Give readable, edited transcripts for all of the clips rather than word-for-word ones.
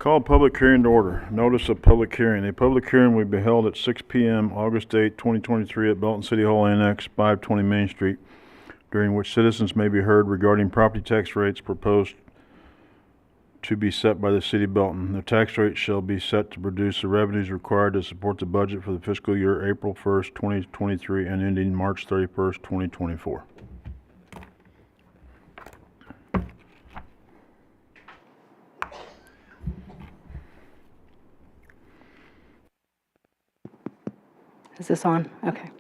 Call public hearing to order. Notice of public hearing. A public hearing will be held at 6 p.m. August 8, 2023 at Belton City Hall Annex, 520 Main Street, during which citizens may be heard regarding property tax rates proposed to be set by the City of Belton. The tax rate shall be set to produce the revenues required to support the budget for the fiscal year April 1st, 2023 and ending March 31st, 2024. Is this on? Okay.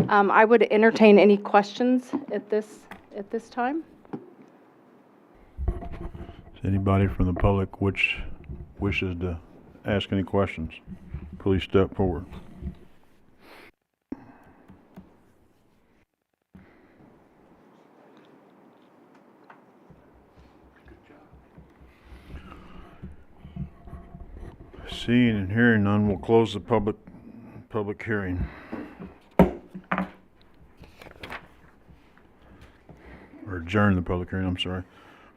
I would entertain any questions at this time. Is anybody from the public which wishes to ask any questions, please step forward. Seeing and hearing none, we'll close the public hearing. Or adjourn the public hearing, I'm sorry.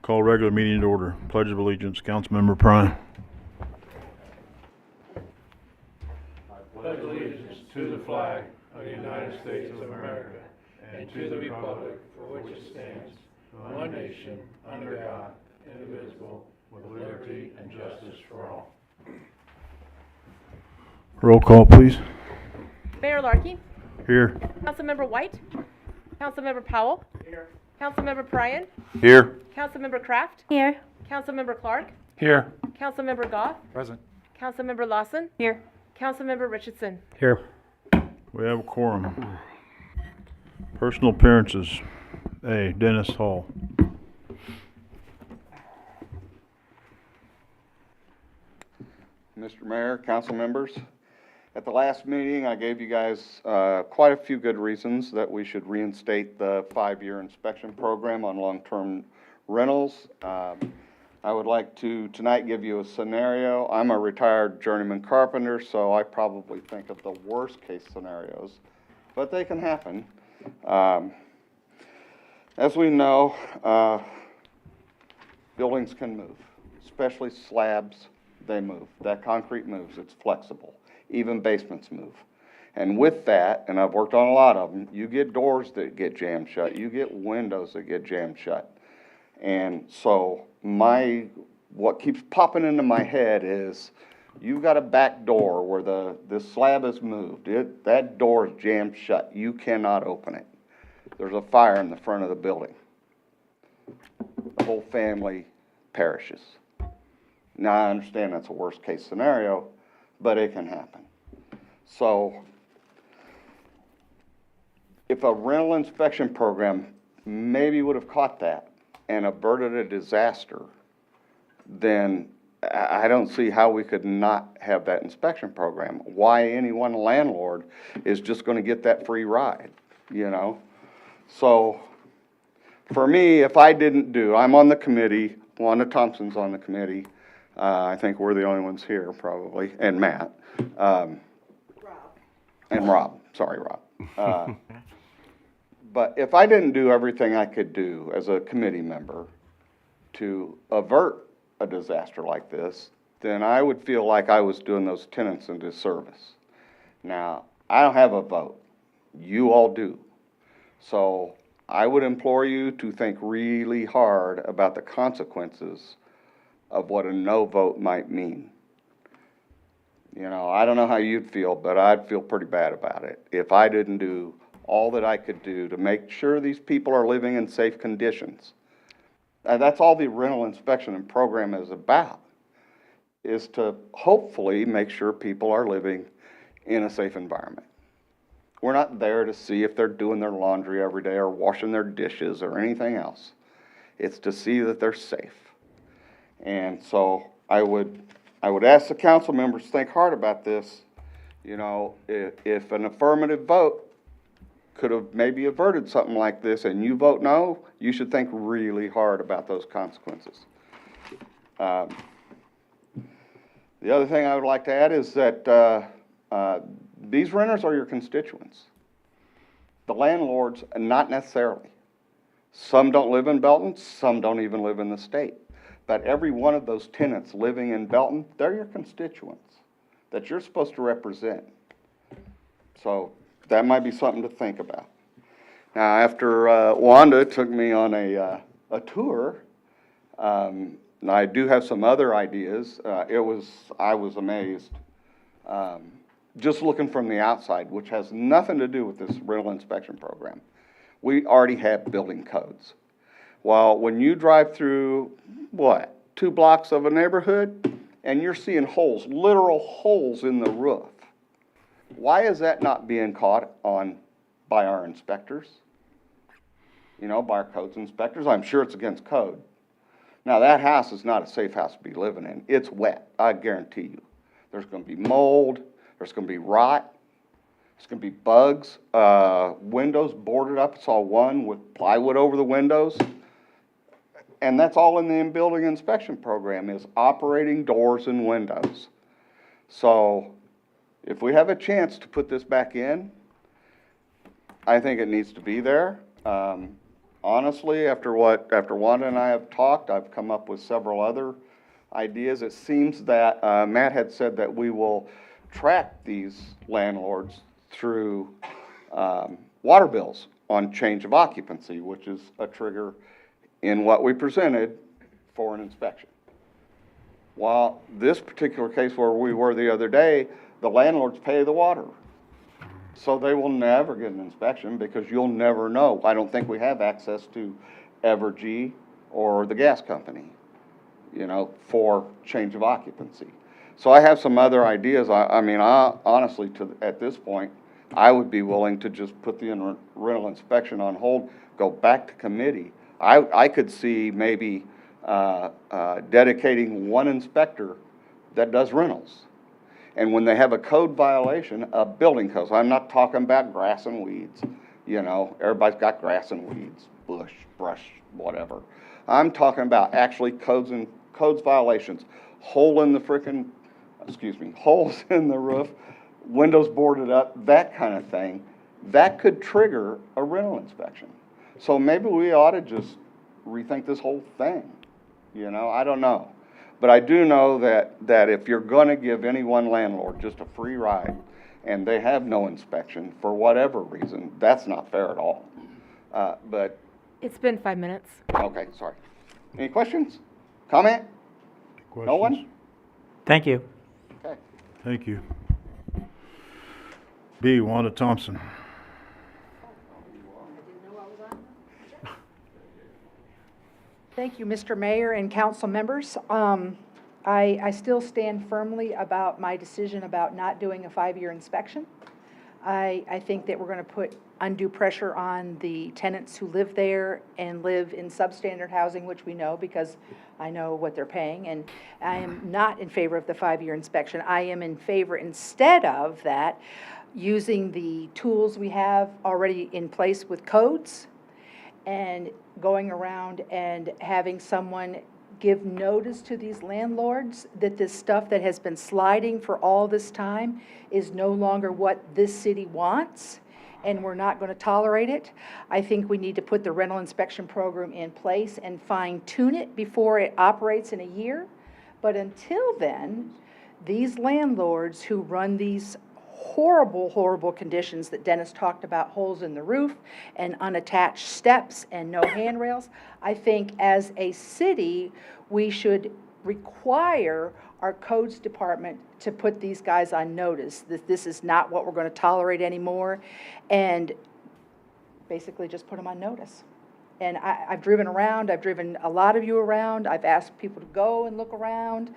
Call regular meeting to order. Pledge of Allegiance, Councilmember Prime. I pledge allegiance to the flag of the United States of America and to the republic for which it stands, one nation, under God, indivisible, with liberty and justice for all. Roll call, please. Mayor Larkey, Here. Councilmember White, Councilmember Powell, here. Councilmember Pryan, Here. Councilmember Kraft, Here. Councilmember Clark, Here. Councilmember Goff, Present. Councilmember Lawson, here. Councilmember Richardson. Here. We have a quorum. Personal appearances. A. Dennis Hall. Mr. Mayor, council members, at the last meeting, I gave you guys quite a few good reasons that we should reinstate the 5-year inspection program on long-term rentals. I would like to tonight give you a scenario. I'm a retired journeyman carpenter, so I probably think of the worst case scenarios, but they can happen. As we know, buildings can move, especially slabs. They move. That concrete moves. It's flexible. Even basements move. And with that, and I've worked on a lot of them, you get doors that get jammed shut. You get windows that get jammed shut. And so what keeps popping into my head is you've got a back door where this slab is moved. That door is jammed shut. You cannot open it. There's a fire in the front of the building. The whole family perishes. Now, I understand that's a worst case scenario, but it can happen. So, if a rental inspection program maybe would have caught that and averted a disaster, then I don't see how we could not have that inspection program. Why any one landlord is just going to get that free ride, you know? So, for me, if I didn't I'm on the committee, Wanda Thompson's on the committee. I think we're the only ones here, probably, and Matt. Rob. And Rob. Sorry, Rob. But if I didn't do everything I could do as a committee member to avert a disaster like this, then I would feel like I was doing those tenants a disservice. Now, I don't have a vote. You all do. So I would implore you to think really hard about the consequences of what a no vote might mean. You know, I don't know how you'd feel, but I'd feel pretty bad about it if I didn't do all that I could do to make sure these people are living in safe conditions. And that's all the rental inspection and program is about, is to hopefully make sure people are living in a safe environment. We're not there to see if they're doing their laundry every day or washing their dishes or anything else. It's to see that they're safe. And so I would ask the council members to think hard about this. You know, if an affirmative vote could have maybe averted something like this and you vote no, you should think really hard about those consequences. The other thing I would like to add is that these renters are your constituents. The landlords, not necessarily. Some don't live in Belton, some don't even live in the state. but every one of those tenants living in Belton, they're your constituents that you're supposed to represent. So that might be something to think about. Now, after Wanda took me on a tour, and I do have some other ideas. I was amazed. Just looking from the outside, which has nothing to do with this rental inspection program. We already have building codes. Well, when you drive through, 2 blocks of a neighborhood, and you're seeing holes, literal holes in the roof, why is that not being caught on by our inspectors? You know, by our codes inspectors? I'm sure it's against code. Now, that house is not a safe house to be living in. It's wet, I guarantee you. There's gonna be mold, there's gonna be rot, there's gonna be bugs, windows boarded up. I saw one with plywood over the windows. And that's all in the in-building inspection program, is operating doors and windows. So, if we have a chance to put this back in, I think it needs to be there. Honestly, after Wanda and I have talked, I've come up with several other ideas. It seems that Matt had said that we will track these landlords through water bills on change of occupancy, which is a trigger in what we presented for an inspection. While this particular case where we were the other day, the landlords pay the water. So they will never get an inspection because you'll never know. I don't think we have access to Evergy or the gas company, you know, for change of occupancy. So I have some other ideas. I mean, honestly, at this point, I would be willing to just put the rental inspection on hold, go back to committee. I could see maybe dedicating one inspector that does rentals. And when they have a code violation, a building code, I'm not talking about grass and weeds, you know, everybody's got grass and weeds, bush, brush, whatever. I'm talking about actually codes violations, holes in the roof, windows boarded up, that kind of thing. That could trigger a rental inspection. So maybe we ought to just rethink this whole thing, you know, I don't know. But I do know that if you're gonna give any one landlord just a free ride and they have no inspection for whatever reason, that's not fair at all. But, It's been 5 minutes. okay, sorry. Any questions? Comment? No one? Thank you. Okay. Thank you. B, Wanda Thompson. Thank you, Mr. Mayor and council members. I still stand firmly about my decision about not doing a 5-year inspection. I think that we're going to put undue pressure on the tenants who live there and live in substandard housing, which we know because I know what they're paying. And I am not in favor of the 5-year inspection. I am in favor, instead of that, using the tools we have already in place with codes and going around and having someone give notice to these landlords that this stuff that has been sliding for all this time is no longer what this city wants, and we're not going to tolerate it. I think we need to put the rental inspection program in place and fine-tune it before it operates in a year. But until then, these landlords who run these horrible conditions that Dennis talked about, holes in the roof and unattached steps and no handrails, I think as a city, we should require our codes department to put these guys on notice that this is not what we're going to tolerate anymore, and basically just put them on notice. And I've driven around, I've driven a lot of you around, I've asked people to go and look around.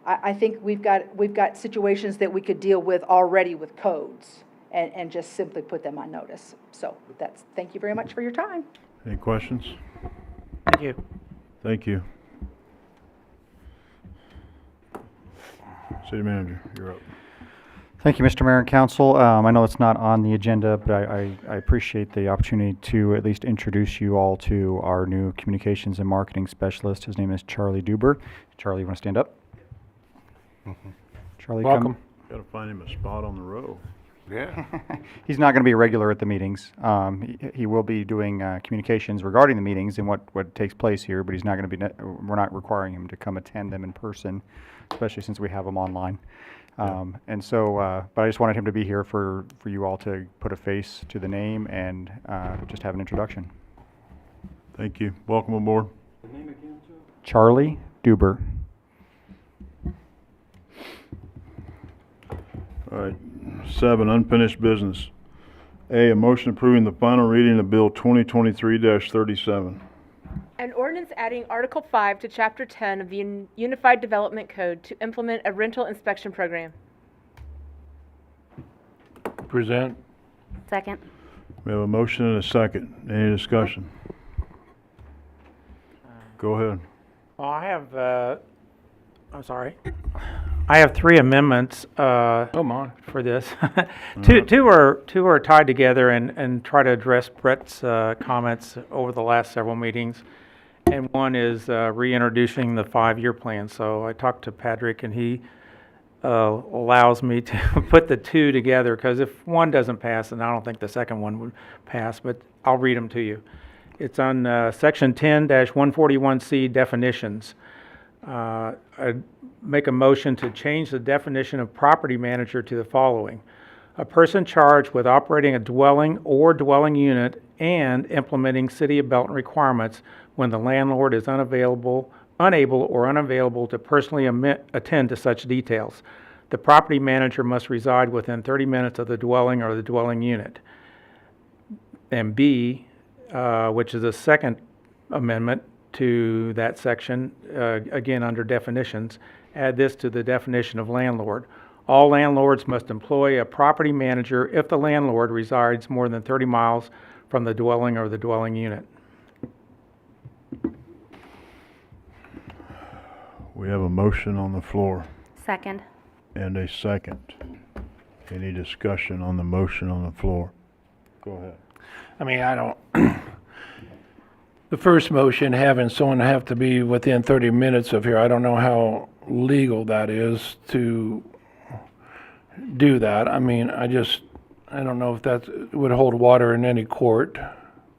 I think we've got situations that we could deal with already with codes and just simply put them on notice. So thank you very much for your time. Any questions? Thank you. Thank you. City Manager, you're up. Thank you, Mr. Mayor and Council. I know it's not on the agenda, but I appreciate the opportunity to at least introduce you all to our new communications and marketing specialist. His name is Charlie Duber. Charlie, you want to stand up? Charlie, Welcome. Gotta find him a spot on the row. Yeah. He's not going to be a regular at the meetings. He will be doing communications regarding the meetings and what takes place here, but he's not going to be, we're not requiring him to come attend them in person, especially since we have them online. And so, but I just wanted him to be here for you all to put a face to the name and just have an introduction. Thank you. Welcome aboard. Charlie Duber. All right, 7, unfinished business. A motion approving the final reading of Bill 2023-37. An ordinance adding Article 5 to Chapter 10 of the Unified Development Code to implement a rental inspection program. Present. Second. We have a motion and a second. Any discussion? Go ahead. Well, I'm sorry. I have 3 amendments Come on. for this. Two are tied together and try to address Brett's comments over the last several meetings. And one is reintroducing the 5-year plan. So I talked to Patrick, and he allows me to put the 2 together, because if one doesn't pass, then I don't think the second one would pass, but I'll read them to you. It's on Section 10-141C definitions. I'd make a motion to change the definition of property manager to the following: a person charged with operating a dwelling or dwelling unit and implementing City of Belton requirements when the landlord is unable or unavailable to personally attend to such details. The property manager must reside within 30 minutes of the dwelling or the dwelling unit. And B, which is a second amendment to that section, again under definitions, add this to the definition of landlord. All landlords must employ a property manager if the landlord resides more than 30 miles from the dwelling or the dwelling unit. We have a motion on the floor Second. and a second. Any discussion on the motion on the floor? Go ahead. I mean, I don't, the first motion, having someone have to be within 30 minutes of here, I don't know how legal that is to do that. I mean, I don't know if that would hold water in any court.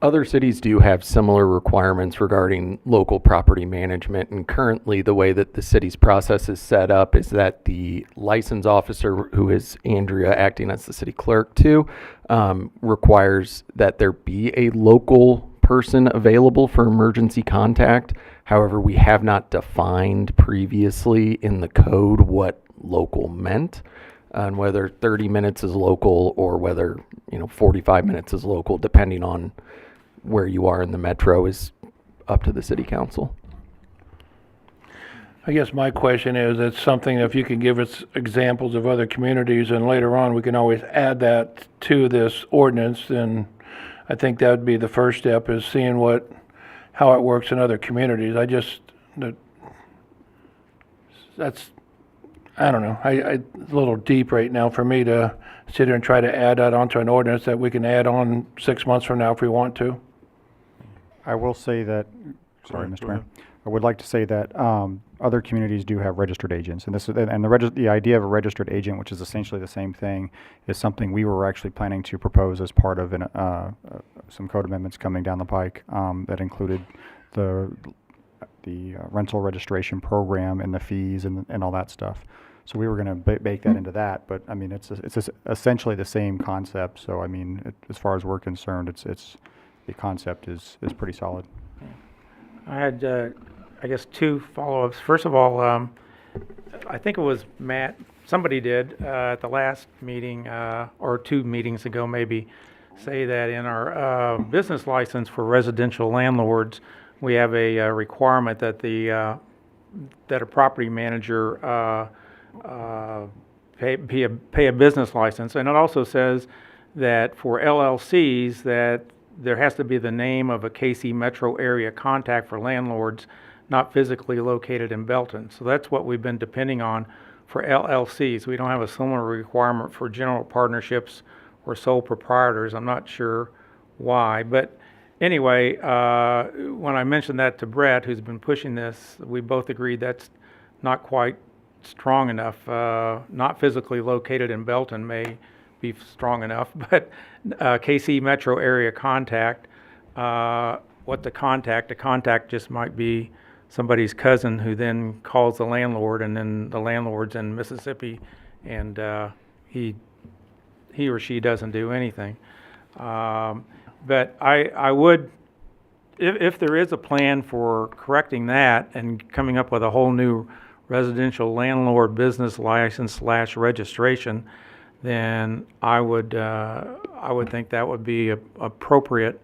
Other cities do have similar requirements regarding local property management, and currently the way that the city's process is set up is that the license officer, who is Andrea acting as the city clerk too, requires that there be a local person available for emergency contact. However, we have not defined previously in the code what local meant, and whether 30 minutes is local or whether 45 minutes is local, depending on where you are in the metro, is up to the city council. I guess my question is, it's something, if you can give us examples of other communities, and later on, we can always add that to this ordinance, then I think that would be the first step, is seeing how it works in other communities. I don't know, it's a little deep right now for me to sit here and try to add that onto an ordinance that we can add on 6 months from now if we want to. I will say that, sorry, Go Mr. Mayor. ahead. I would like to say that other communities do have registered agents, and the idea of a registered agent, which is essentially the same thing, is something we were actually planning to propose as part of some code amendments coming down the pike that included the rental registration program and the fees and all that stuff. So we were going to bake that into that, but I mean it's essentially the same concept. So I mean, as far as we're concerned, the concept is pretty solid. I had, I guess, 2 follow-ups. First of all, I think it was Matt, somebody did at the last meeting, or 2 meetings ago maybe, say that in our business license for residential landlords, we have a requirement that that a property manager pay a business license. And it also says that for LLCs that there has to be the name of a KC metro area contact for landlords not physically located in Belton. So that's what we've been depending on for LLCs. We don't have a similar requirement for general partnerships or sole proprietors. I'm not sure why, but anyway, when I mentioned that to Brett, who's been pushing this, we both agreed that's not quite strong enough. Not physically located in Belton may be strong enough, but KC Metro area contact. What the contact just might be somebody's cousin who then calls the landlord, and then the landlord's in Mississippi, and he or she doesn't do anything. But I would, if there is a plan for correcting that and coming up with a whole new residential landlord business license / registration, then I would think that would be appropriate.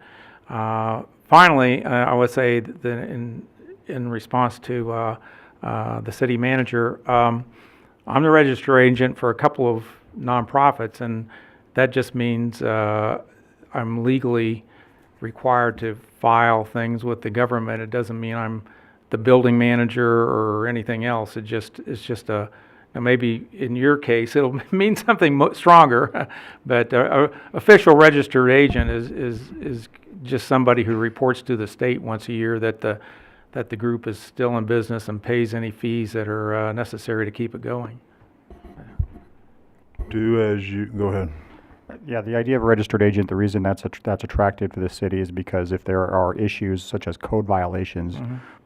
Finally, I would say that in response to the city manager, I'm the registered agent for a couple of nonprofits, and that just means I'm legally required to file things with the government. It doesn't mean I'm the building manager or anything else. It's just a, now maybe in your case it'll mean something stronger, but official registered agent is just somebody who reports to the state once a year that the group is still in business and pays any fees that are necessary to keep it going. Go ahead. Yeah, the idea of a registered agent, the reason that's attractive to the city is because if there are issues such as code violations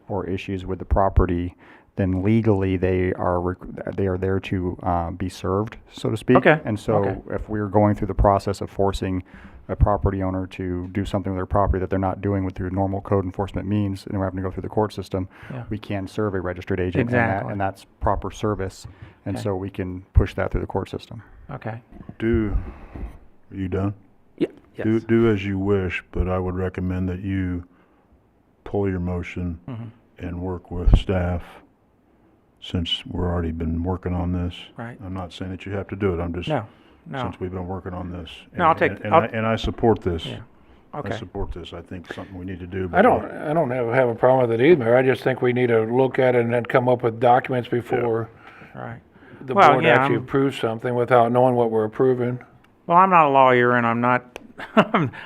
or issues with the property, then legally they are there to be served, so to speak. Okay. And so if we're going through the process of forcing a property owner to do something with their property that they're not doing with their normal code enforcement means, and we're having to go through the court system, we can serve a registered agent. Exactly. And that's proper service. And Okay. so we can push that through the court system. Okay. Are you done? Yeah. Yes. Do as you wish, but I would recommend that you pull your motion and work with staff, since we're already been working on this. Right. I'm not saying that you have to do it, I'm just, No. since we've been working on this. No, I'll take- And I support this. Yeah. I Okay. support this. I think something we need to do. I don't have a problem with it either. I just think we need to look at it and then come up with documents before All right. the Well, board yeah, actually approves something without knowing what we're approving. Well, I'm not a lawyer, and I'm not,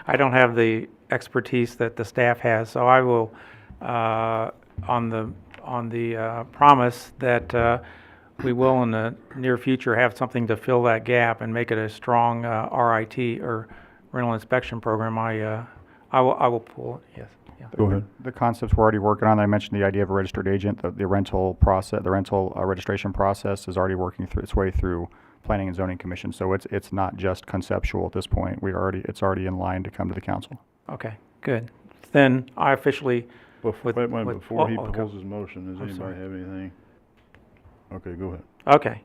I don't have the expertise that the staff has, so I will, on the promise that we will in the near future have something to fill that gap and make it a strong RIT, or rental inspection program, I will pull it, yes. Yeah. Go ahead. The concepts we're already working on, I mentioned the idea of a registered agent, the rental process, the rental registration process is already working through its way through Planning and Zoning Commission. So it's not just conceptual at this point. It's already in line to come to the council. Okay, good. Then I officially, Before he okay. pulls his motion, does I'm anybody sorry. have anything? Okay, go ahead. okay.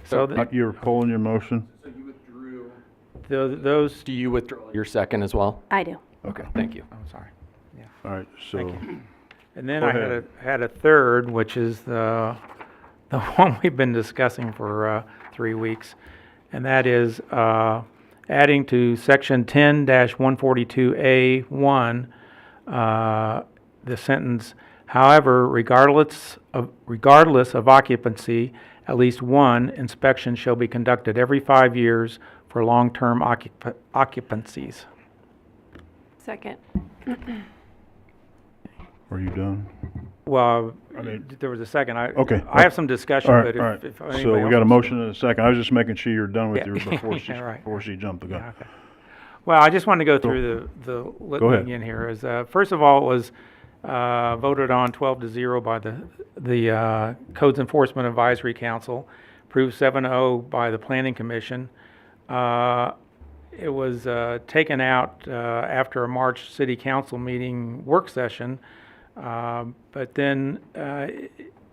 So You're pulling your motion? So you withdrew. those, Do you withdraw your second as well? I do. Okay, thank you. I'm sorry. All right, so, And then Go I ahead. had a third, which is the one we've been discussing for 3 weeks, and that is adding to section 10-142A1 the sentence, however, regardless of occupancy, at least one inspection shall be conducted every 5 years for long-term occupancies. Second. are you done? Well, I mean- there was a second. Okay. I have some discussion, All right, but all right. if anybody So we else got a wants- motion and a second. I was just making sure you're done with Yeah. your, before Yeah, right. she jumped the gun. Yeah, okay. Well, I just wanted to go through the ahead. litany again here. First of all, it was voted on 12-0 by the Codes Enforcement Advisory Council, approved 7-0 by the Planning Commission. It was taken out after a March City Council meeting work session, but then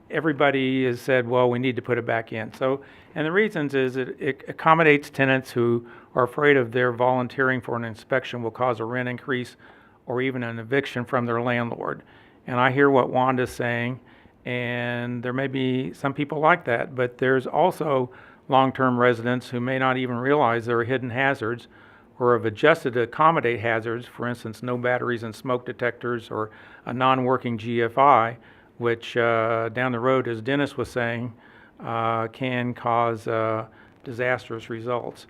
everybody has said, well, we need to put it back in. So, and the reasons is it accommodates tenants who are afraid of their volunteering for an inspection will cause a rent increase or even an eviction from their landlord. And I hear what Wanda's saying, and there may be some people like that, but there's also long-term residents who may not even realize there are hidden hazards or have adjusted to accommodate hazards, for instance, no batteries and smoke detectors or a non-working GFI, which down the road, as Dennis was saying, can cause disastrous results.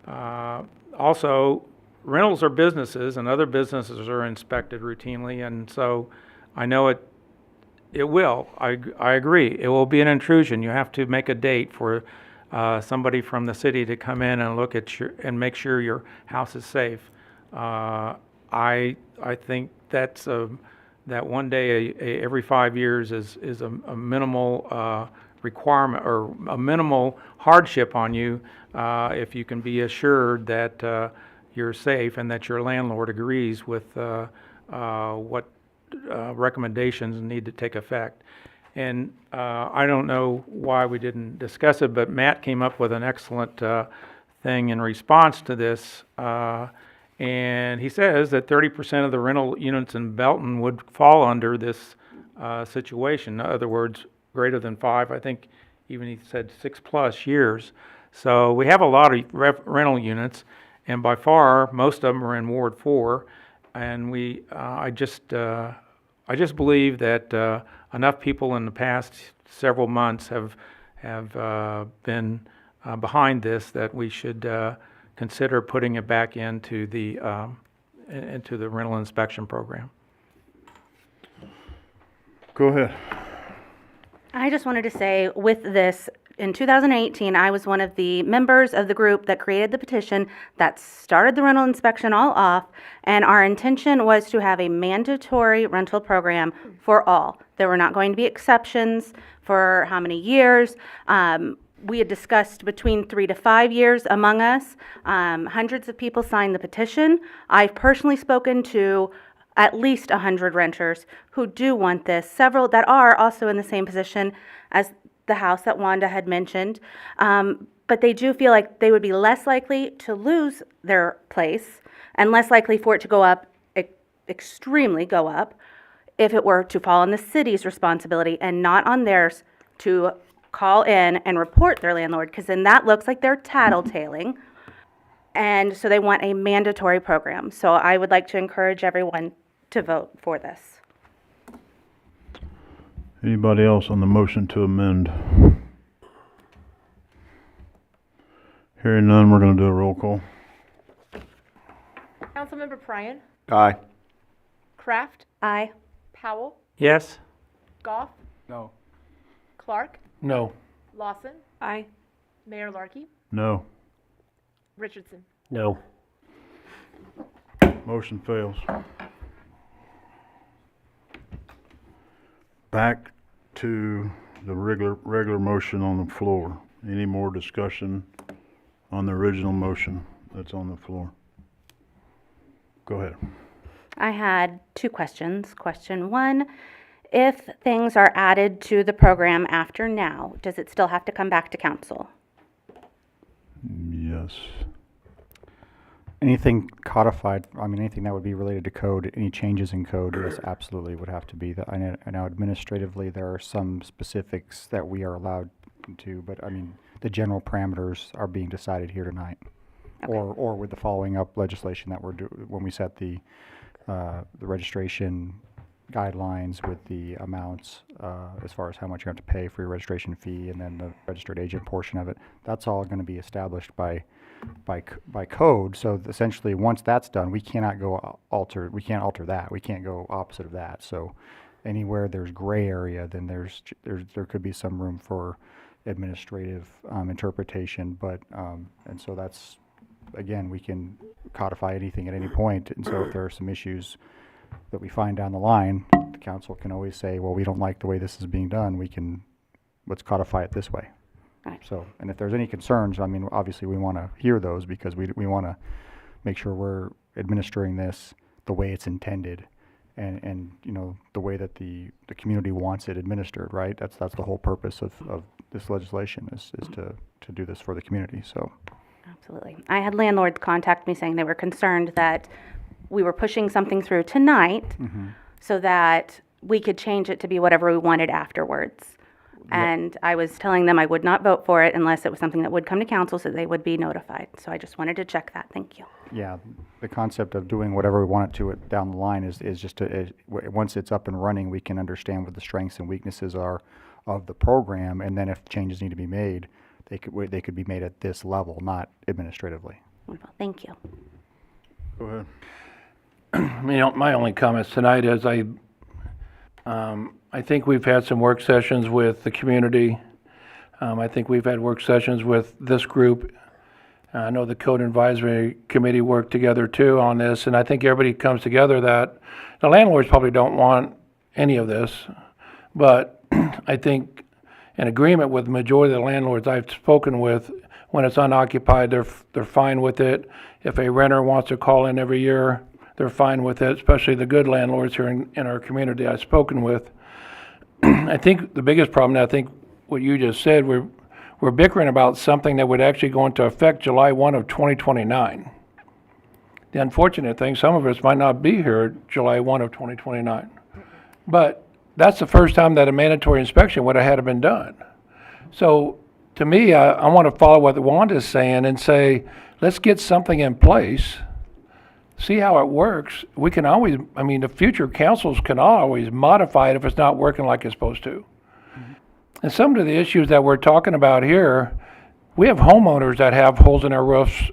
Also, rentals are businesses, and other businesses are inspected routinely, and so I know it will. I agree. It will be an intrusion. You have to make a date for somebody from the city to come in and look at and make sure your house is safe. I think that's that one day every 5 years is a minimal requirement or a minimal hardship on you if you can be assured that you're safe and that your landlord agrees with what recommendations need to take effect. And I don't know why we didn't discuss it, but Matt came up with an excellent thing in response to this. And he says that 30% of the rental units in Belton would fall under this situation. In other words, greater than 5, I think even he said 6+ years. So we have a lot of rental units, and by far, most of them are in Ward 4. And I just believe that enough people in the past several months have been behind this that we should consider putting it back into the rental inspection program. Go ahead. I just wanted to say with this, in 2018, I was one of the members of the group that created the petition that started the rental inspection all off, and our intention was to have a mandatory rental program for all. There were not going to be exceptions for how many years. We had discussed between 3 to 5 years among us. Hundreds of people signed the petition. I've personally spoken to at least 100 renters who do want this, several that are also in the same position as the house that Wanda had mentioned. But they do feel like they would be less likely to lose their place and less likely for it to go up, extremely go up, if it were to fall on the city's responsibility and not on theirs to call in and report their landlord, because then that looks like they're tattletaling. And so they want a mandatory program. So I would like to encourage everyone to vote for this. Anybody else on the motion to amend? Hearing none, we're going to do a roll call. Councilmember Pryan, Aye. Kraft, Aye. Powell, Yes? Goff, No. Clark, No. Lawson, Aye. Mayor Larkey, No. Richardson. No. Motion fails. Back to the regular motion on the floor. Any more discussion on the original motion that's on the floor? Go ahead. I had 2 questions. Question 1, if things are added to the program after now, does it still have to come back to council? Yes. Anything codified, I mean, anything that would be related to code, any changes in code, yes, absolutely would have to be. I know administratively there are some specifics that we are allowed to, but I mean, the general parameters are being decided here tonight. Okay. Or with the following up legislation that we're when we set the registration guidelines with the amounts as far as how much you have to pay for your registration fee and then the registered agent portion of it. That's all going to be established by code. So essentially, once that's done, we cannot go we can't alter that. We can't go opposite of that. So anywhere there's gray area, then there could be some room for administrative interpretation. But and so that's, again, we can codify anything at any point. And so if there are some issues that we find down the line, the council can always say, well, we don't like the way this is being done. Let's codify it this way. Right. So, and if there's any concerns, I mean, obviously we want to hear those because we want to make sure we're administering this the way it's intended and you know, the way that the community wants it administered, right? That's the whole purpose of this legislation is to do this for the community, so. Absolutely. I had landlords contact me saying they were concerned that we were pushing something through tonight so that we could change it to be whatever we wanted afterwards. And I was telling them I would not vote for it unless it was something that would come to council so they would be notified. So I just wanted to check that. Thank you. Yeah, the concept of doing whatever we want it to down the line is just once it's up and running, we can understand what the strengths and weaknesses are of the program, and then if changes need to be made, they could be made at this level, not administratively. Wonderful. Thank you. Go ahead. My only comments tonight is I think we've had some work sessions with the community. I think we've had work sessions with this group. I know the Code Advisory Committee worked together too on this, and I think everybody comes together that the landlords probably don't want any of this, but I think in agreement with the majority of the landlords I've spoken with, when it's unoccupied, they're fine with it. If a renter wants to call in every year, they're fine with it, especially the good landlords here in our community I've spoken with. I think the biggest problem, I think what you just said, we're bickering about something that would actually go into effect July 1 of 2029. The unfortunate thing, some of us might not be here July 1 of 2029. But that's the first time that a mandatory inspection would have had to been done. So to me, I want to follow what Wanda's saying and say, let's get something in place, see how it works. We can always, I mean, the future councils can always modify it if it's not working like it's supposed to. And some of the issues that we're talking about here, we have homeowners that have holes in their roofs,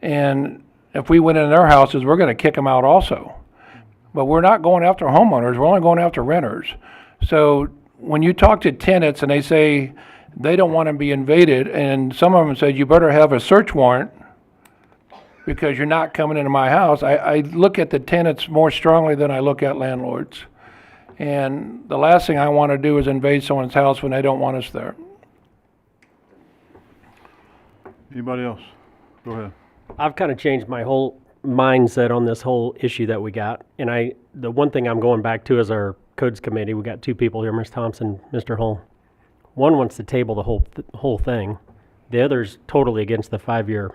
and if we went in their houses, we're going to kick them out also. But we're not going after homeowners, we're only going after renters. So when you talk to tenants and they say they don't want to be invaded, and some of them said, you better have a search warrant because you're not coming into my house, I look at the tenants more strongly than I look at landlords. And the last thing I want to do is invade someone's house when they don't want us there. Anybody else? Go ahead. I've kind of changed my whole mindset on this whole issue that we got. And the one thing I'm going back to is our codes committee. We got two people here, Ms. Thompson, Mr. Hull. One wants to table the whole thing. The other's totally against the 5-year.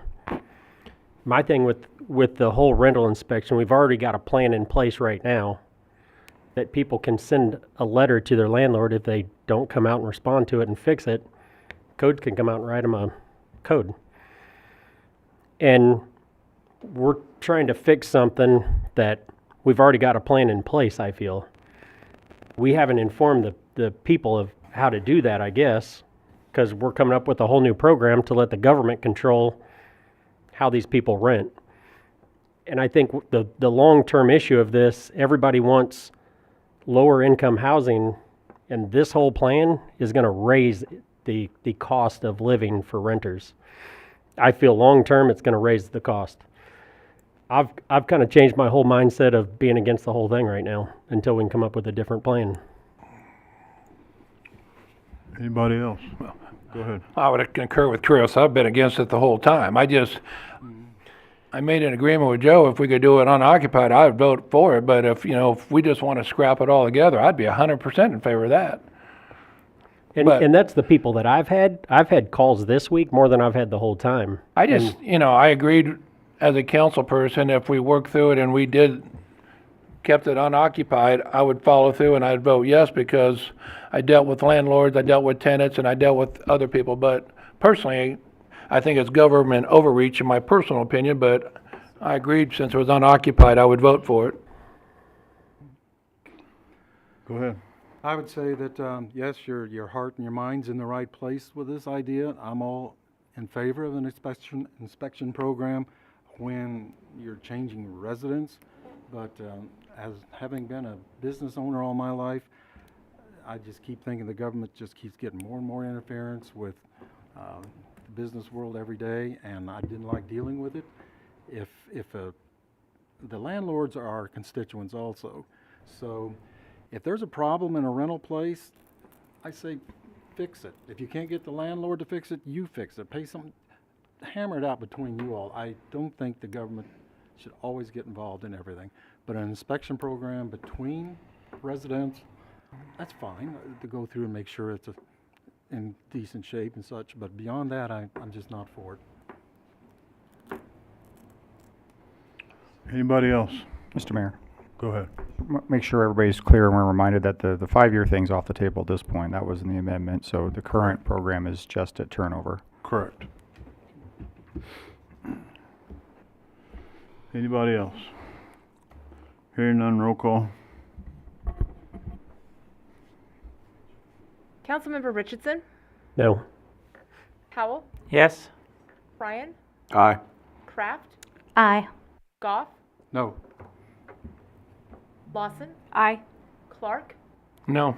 My thing with the whole rental inspection, we've already got a plan in place right now that people can send a letter to their landlord if they don't come out and respond to it and fix it. Code can come out and write them a code. And we're trying to fix something that we've already got a plan in place, I feel. We haven't informed the people of how to do that, I guess, because we're coming up with a whole new program to let the government control how these people rent. And I think the long-term issue of this, everybody wants lower income housing, and this whole plan is going to raise the cost of living for renters. I feel long-term it's going to raise the cost. I've kind of changed my whole mindset of being against the whole thing right now until we can come up with a different plan. Anybody else? Go ahead. I would concur with Chris. I've been against it the whole time. I made an agreement with Joe. If we could do it unoccupied, I would vote for it. But if we just want to scrap it all together, I'd be 100% in favor of that. And that's the people that I've had. I've had calls this week more than I've had the whole time. I agreed as a council person, if we worked through it and we kept it unoccupied, I would follow through and I'd vote yes, because I dealt with landlords, I dealt with tenants, and I dealt with other people. But personally, I think it's government overreach in my personal opinion, but I agreed since it was unoccupied, I would vote for it. Go ahead. I would say that, yes, your heart and your mind's in the right place with this idea. I'm all in favor of an inspection program when you're changing residents. But as having been a business owner all my life, I just keep thinking the government just keeps getting more and more interference with the business world every day, and I didn't like dealing with it. The landlords are our constituents also. So if there's a problem in a rental place, I say fix it. If you can't get the landlord to fix it, you fix it. Pay some, hammer it out between you all. I don't think the government should always get involved in everything. But an inspection program between residents, that's fine to go through and make sure it's in decent shape and such. But beyond that, I'm just not for it. Anybody else? Mr. Mayor, Go ahead. make sure everybody's clear and we're reminded that the 5-year thing's off the table at this point. That was in the amendment, so the current program is just at turnover. Correct. Anybody else? Hearing none, roll call. Councilmember Richardson, No. Howell, Yes? Bryan, Aye. Kraft, Aye. Goff, No. Lawson, Aye. Clark, No.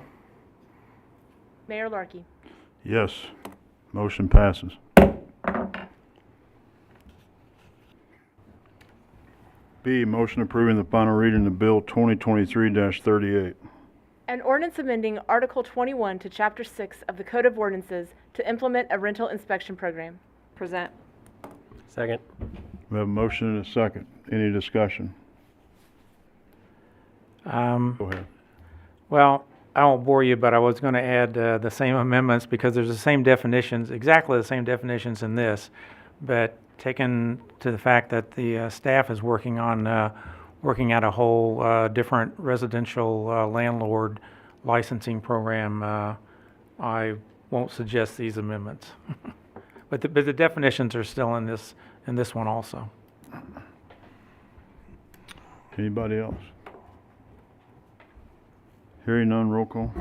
Mayor Larkey. Yes. Motion passes. B, motion approving the final reading of Bill 2023-38. An ordinance amending Article 21 to Chapter 6 of the Code of Ordinances to implement a rental inspection program. Present. Second. We have a motion and a second. Any discussion? Go ahead. Well, I won't bore you, but I was going to add the same amendments because there's the same definitions, exactly the same definitions in this, but taken to the fact that the staff is working on working out a whole different residential landlord licensing program, I won't suggest these amendments. But the definitions are still in this one also. Anybody else? Hearing none, roll call.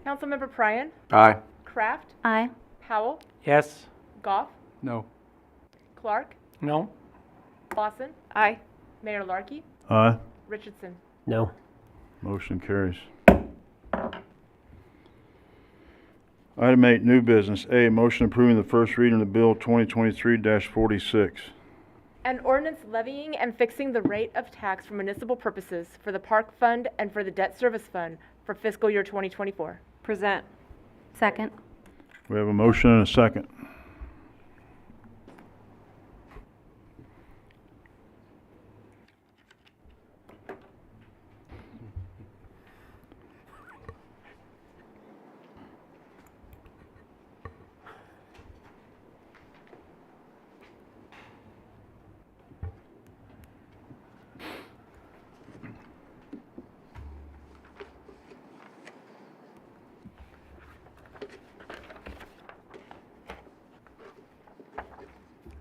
Councilmember Pryan, Aye. Kraft, Aye. Powell, Yes? Goff, No. Clark, No? Lawson, Aye. Mayor Larkey, Aye. Richardson. No. Motion carries. Item 8, new business. A, motion approving the first reading of Bill 2023-46. An ordinance levying and fixing the rate of tax for municipal purposes for the Park Fund and for the Debt Service Fund for fiscal year 2024. Present. Second. We have a motion and a second.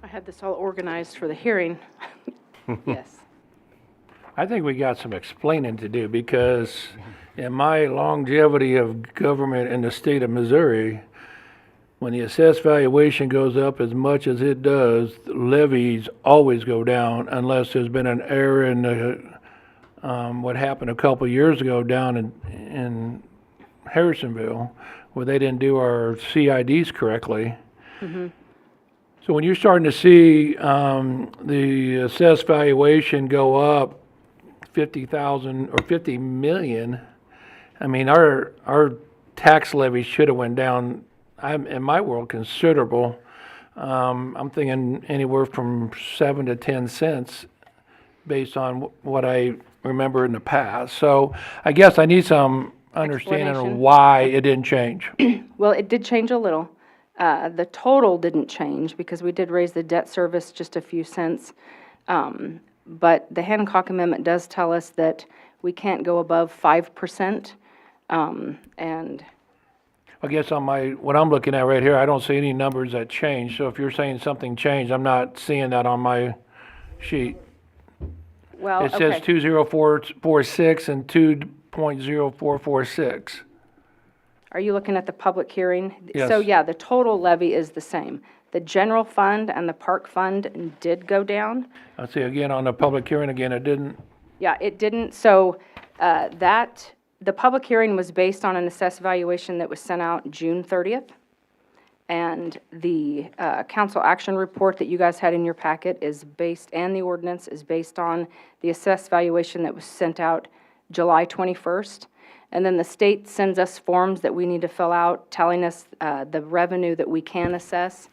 I had this all organized for the hearing. Yes. I think we got some explaining to do because in my longevity of government in the state of Missouri, when the assessed valuation goes up as much as it does, levies always go down unless there's been an error in the, what happened a couple of years ago down in Harrisonville, where they didn't do our CIDs correctly. So when you're starting to see the assessed valuation go up 50,000 or 50 million, I mean, our tax levy should have went down, in my world, considerable. I'm thinking anywhere from 7 to 10 cents based on what I remember in the past. So I guess I need some understanding of Explanation. why it didn't change. Well, it did change a little. The total didn't change because we did raise the debt service just a few cents. But the Hancock Amendment does tell us that we can't go above 5%. And I guess on what I'm looking at right here, I don't see any numbers that change. So if you're saying something changed, I'm not seeing that on my sheet. well, It says okay. 20446 and 2.0446. Are you looking at the public hearing? Yes. So, yeah, the total levy is the same. The general fund and the park fund did go down. I see again on the public hearing again, it didn't. Yeah, it didn't, so the public hearing was based on an assessed valuation that was sent out June 30th. And the council action report that you guys had in your packet is based, and the ordinance is based on the assessed valuation that was sent out July 21st. And then the state sends us forms that we need to fill out telling us the revenue that we can assess.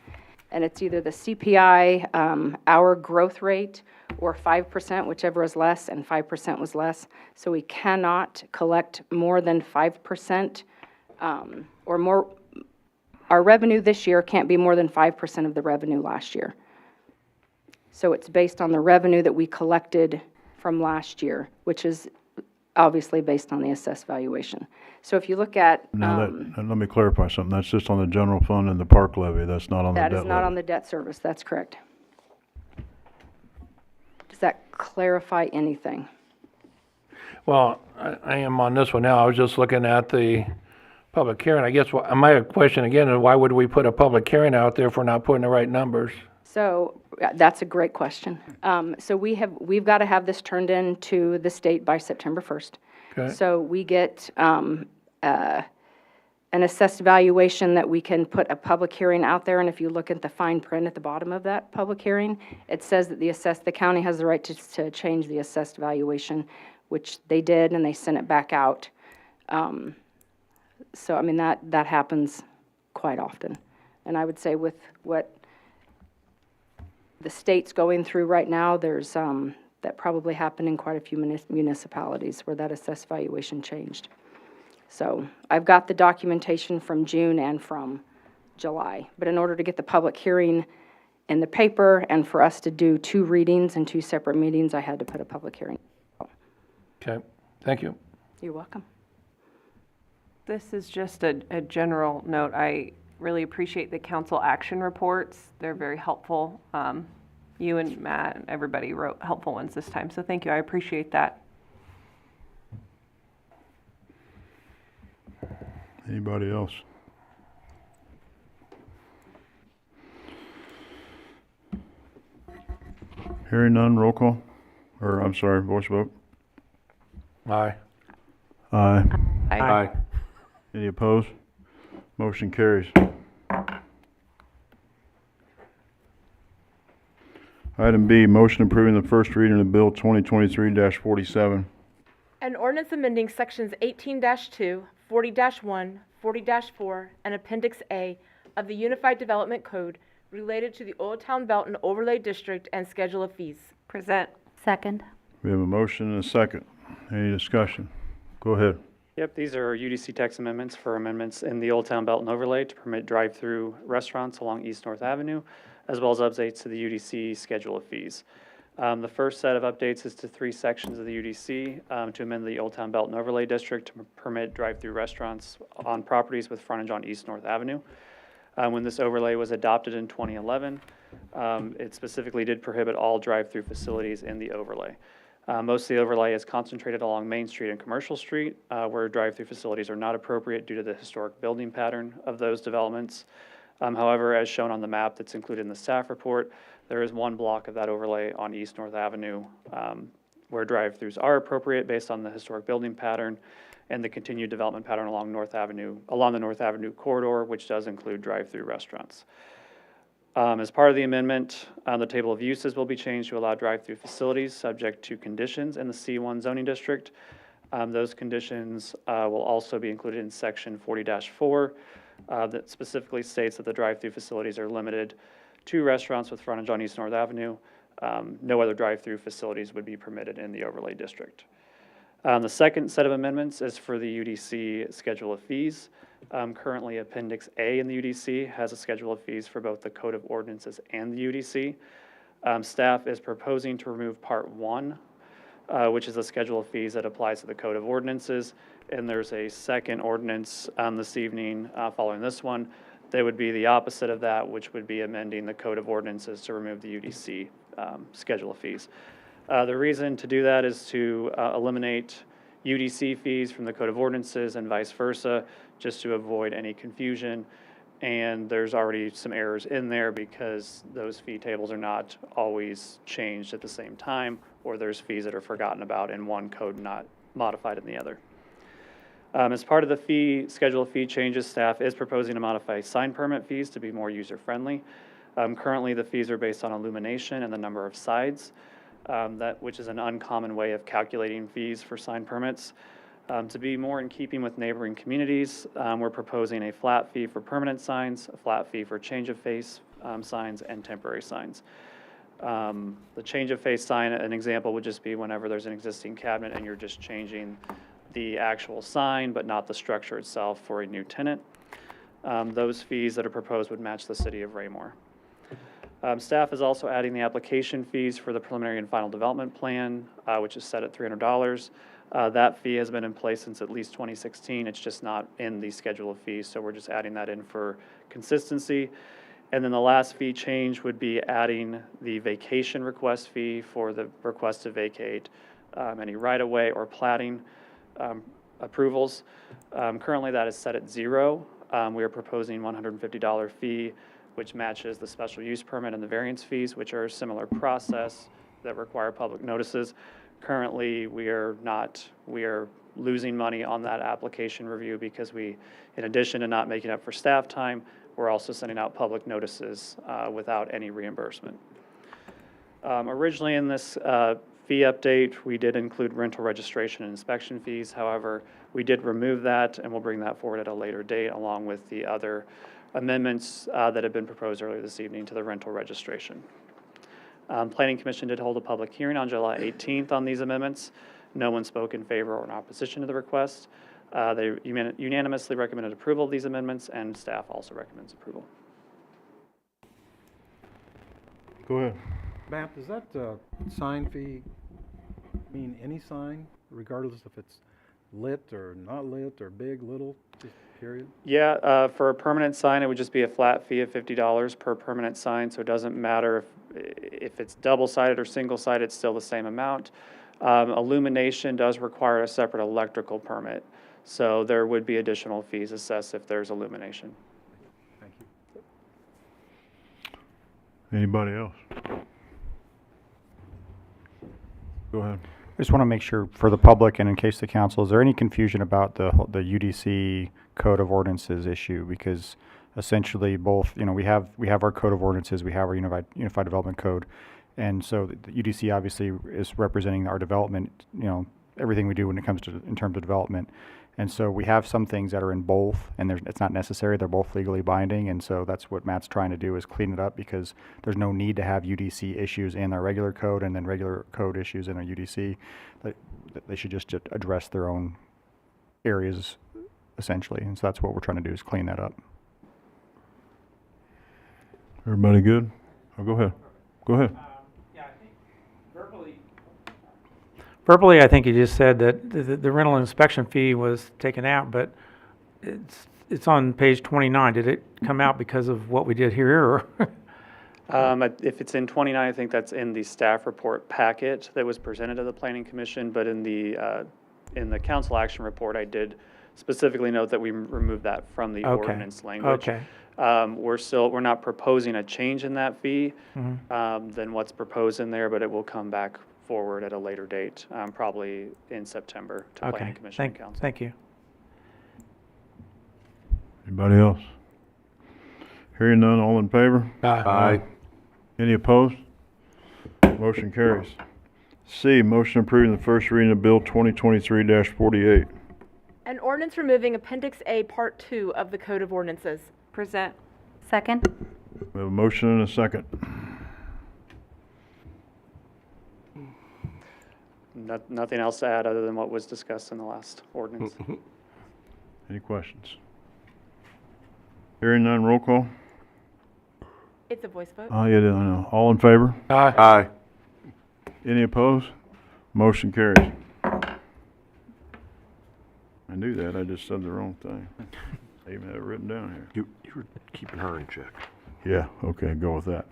And it's either the CPI, our growth rate, or 5%, whichever is less, and 5% was less. So we cannot collect more than 5% or more. Our revenue this year can't be more than 5% of the revenue last year. So it's based on the revenue that we collected from last year, which is obviously based on the assessed valuation. So if you look at, Now, let me clarify something. That's just on the general fund and the park levy. That's not on the debt that levy. is not on the debt service, that's correct. Does that clarify anything? Well, I am on this one now. I was just looking at the public hearing. I guess my question again is why would we put a public hearing out there if we're not putting the right numbers? So that's a great question. So we've got to have this turned in to the state by September 1st. Okay. So we get an assessed valuation that we can put a public hearing out there, and if you look at the fine print at the bottom of that public hearing, it says that the county has the right to change the assessed valuation, which they did, and they sent it back out. So, I mean, that happens quite often. And I would say with what the state's going through right now, there's, that probably happened in quite a few municipalities where that assessed valuation changed. So I've got the documentation from June and from July. But in order to get the public hearing in the paper and for us to do 2 readings and 2 separate meetings, I had to put a public hearing. Okay, thank you. You're welcome. This is just a general note. I really appreciate the council action reports. They're very helpful. You and Matt and everybody wrote helpful ones this time, so thank you. I appreciate that. Anybody else? Hearing none, roll call, or I'm sorry, voice vote. Aye. Aye. Aye. Any opposed? Motion carries. Item B, motion approving the first reading of Bill 2023-47. An ordinance amending sections 18-2, 40-1, 40-4, and Appendix A of the Unified Development Code related to the Old Town Belton Overlay District and Schedule of Fees. Present. Second. We have a motion and a second. Any discussion? Go ahead. Yep, these are UDC text amendments for amendments in the Old Town Belton overlay to permit drive-through restaurants along East North Avenue, as well as updates to the UDC schedule of fees. The first set of updates is to 3 sections of the UDC to amend the Old Town Belton overlay district to permit drive-through restaurants on properties with frontage on East North Avenue. When this overlay was adopted in 2011, it specifically did prohibit all drive-through facilities in the overlay. Most of the overlay is concentrated along Main Street and Commercial Street, where drive-through facilities are not appropriate due to the historic building pattern of those developments. However, as shown on the map that's included in the staff report, there is one block of that overlay on East North Avenue where drive-throughs are appropriate based on the historic building pattern and the continued development pattern along the North Avenue corridor, which does include drive-through restaurants. As part of the amendment, the table of uses will be changed to allow drive-through facilities subject to conditions in the C1 zoning district. Those conditions will also be included in section 40-4 that specifically states that the drive-through facilities are limited to restaurants with frontage on East North Avenue. No other drive-through facilities would be permitted in the overlay district. The second set of amendments is for the UDC schedule of fees. Currently, Appendix A in the UDC has a schedule of fees for both the Code of Ordinances and the UDC. Staff is proposing to remove Part 1, which is a schedule of fees that applies to the Code of Ordinances, and there's a second ordinance this evening following this one that would be the opposite of that, which would be amending the Code of Ordinances to remove the UDC schedule of fees. The reason to do that is to eliminate UDC fees from the Code of Ordinances and vice versa, just to avoid any confusion. And there's already some errors in there because those fee tables are not always changed at the same time, or there's fees that are forgotten about in one code, not modified in the other. As part of the schedule of fee changes, staff is proposing to modify sign permit fees to be more user-friendly. Currently, the fees are based on illumination and the number of sides, which is an uncommon way of calculating fees for sign permits. To be more in keeping with neighboring communities, we're proposing a flat fee for permanent signs, a flat fee for change of face signs, and temporary signs. The change of face sign, an example would just be whenever there's an existing cabinet and you're just changing the actual sign but not the structure itself for a new tenant. Those fees that are proposed would match the city of Raymore. Staff is also adding the application fees for the preliminary and final development plan, which is set at $300. That fee has been in place since at least 2016. It's just not in the schedule of fees, so we're just adding that in for consistency. And then the last fee change would be adding the vacation request fee for the request to vacate any right-of-way or platting approvals. Currently, that is set at $0. We are proposing $150 fee, which matches the special use permit and the variance fees, which are a similar process that require public notices. Currently, we are losing money on that application review because we, in addition to not making up for staff time, we're also sending out public notices without any reimbursement. Originally in this fee update, we did include rental registration and inspection fees. However, we did remove that, and we'll bring that forward at a later date, along with the other amendments that have been proposed earlier this evening to the rental registration. Planning Commission did hold a public hearing on July 18th on these amendments. No one spoke in favor or in opposition to the request. They unanimously recommended approval of these amendments, and staff also recommends approval. Go ahead. Matt, does that sign fee mean any sign, regardless if it's lit or not lit or big, little, just period? Yeah, for a permanent sign, it would just be a flat fee of $50 per permanent sign, so it doesn't matter if it's double-sided or single-sided, it's still the same amount. Illumination does require a separate electrical permit, so there would be additional fees assessed if there's illumination. Thank you. Anybody else? Go ahead. I just want to make sure for the public and in case the council, is there any confusion about the UDC Code of Ordinances issue? Because essentially both, we have our Code of Ordinances, we have our Unified Development Code. And so the UDC obviously is representing our development, everything we do when it comes to, in terms of development. And so we have some things that are in both, and it's not necessary. They're both legally binding, and so that's what Matt's trying to do is clean it up because there's no need to have UDC issues in our regular code and then regular code issues in our UDC. They should just address their own areas, essentially, and so that's what we're trying to do is clean that up. Everybody good? Oh, go ahead. Go ahead. Yeah, I think verbally, I think you just said that the rental inspection fee was taken out, but it's on page 29. Did it come out because of what we did here, or? If it's in 29, I think that's in the staff report packet that was presented to the Planning Commission, but in the council action report, I did specifically note that we removed that from the ordinance language. Okay. We're not proposing a change in that fee Mhm. than what's proposed in there, but it will come back forward at a later date, probably in September to Planning Okay. Commission and council. Thank you. Anybody else? Hearing none, all in favor? Aye. Any opposed? Motion carries. C, motion approving the first reading of Bill 2023-48. An ordinance removing Appendix A, Part 2 of the Code of Ordinances. Present. Second? We have a motion and a second. Nothing else to add other than what was discussed in the last ordinance. Any questions? Hearing none, roll call. It's a voice vote. Yeah, I know. All in favor? Aye. Any opposed? Motion carries. I knew that, I just said the wrong thing. I even have it written down here. You were keeping her in check. Yeah, okay, go with that.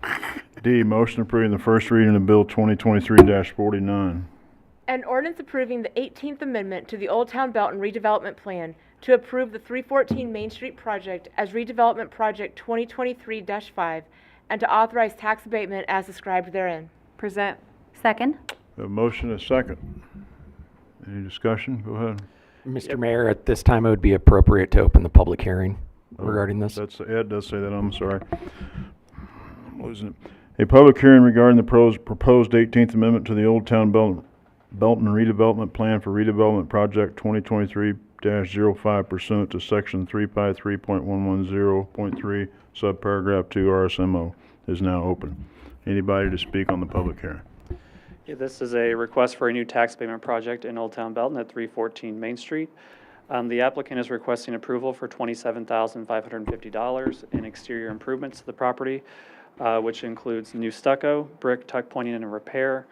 D, motion approving the first reading of Bill 2023-49. An ordinance approving the 18th Amendment to the Old Town Belton redevelopment plan to approve the 314 Main Street project as redevelopment project 2023-5 and to authorize tax abatement as described therein. Present. Second? We have a motion and a second. Any discussion? Go ahead. Mr. Mayor, at this time, it would be appropriate to open the public hearing regarding this. Ed does say that, I'm sorry. I'm losing it. A public hearing regarding the proposed 18th Amendment to the Old Town Belton redevelopment plan for redevelopment project 2023-05 pursuant to section 353.110.3 subparagraph 2 RSMO is now open. Anybody to speak on the public hearing? Yeah, this is a request for a new tax abatement project in Old Town Belton at 314 Main Street. The applicant is requesting approval for $27,550 in exterior improvements to the property, which includes new stucco, brick, tuck pointing and repair,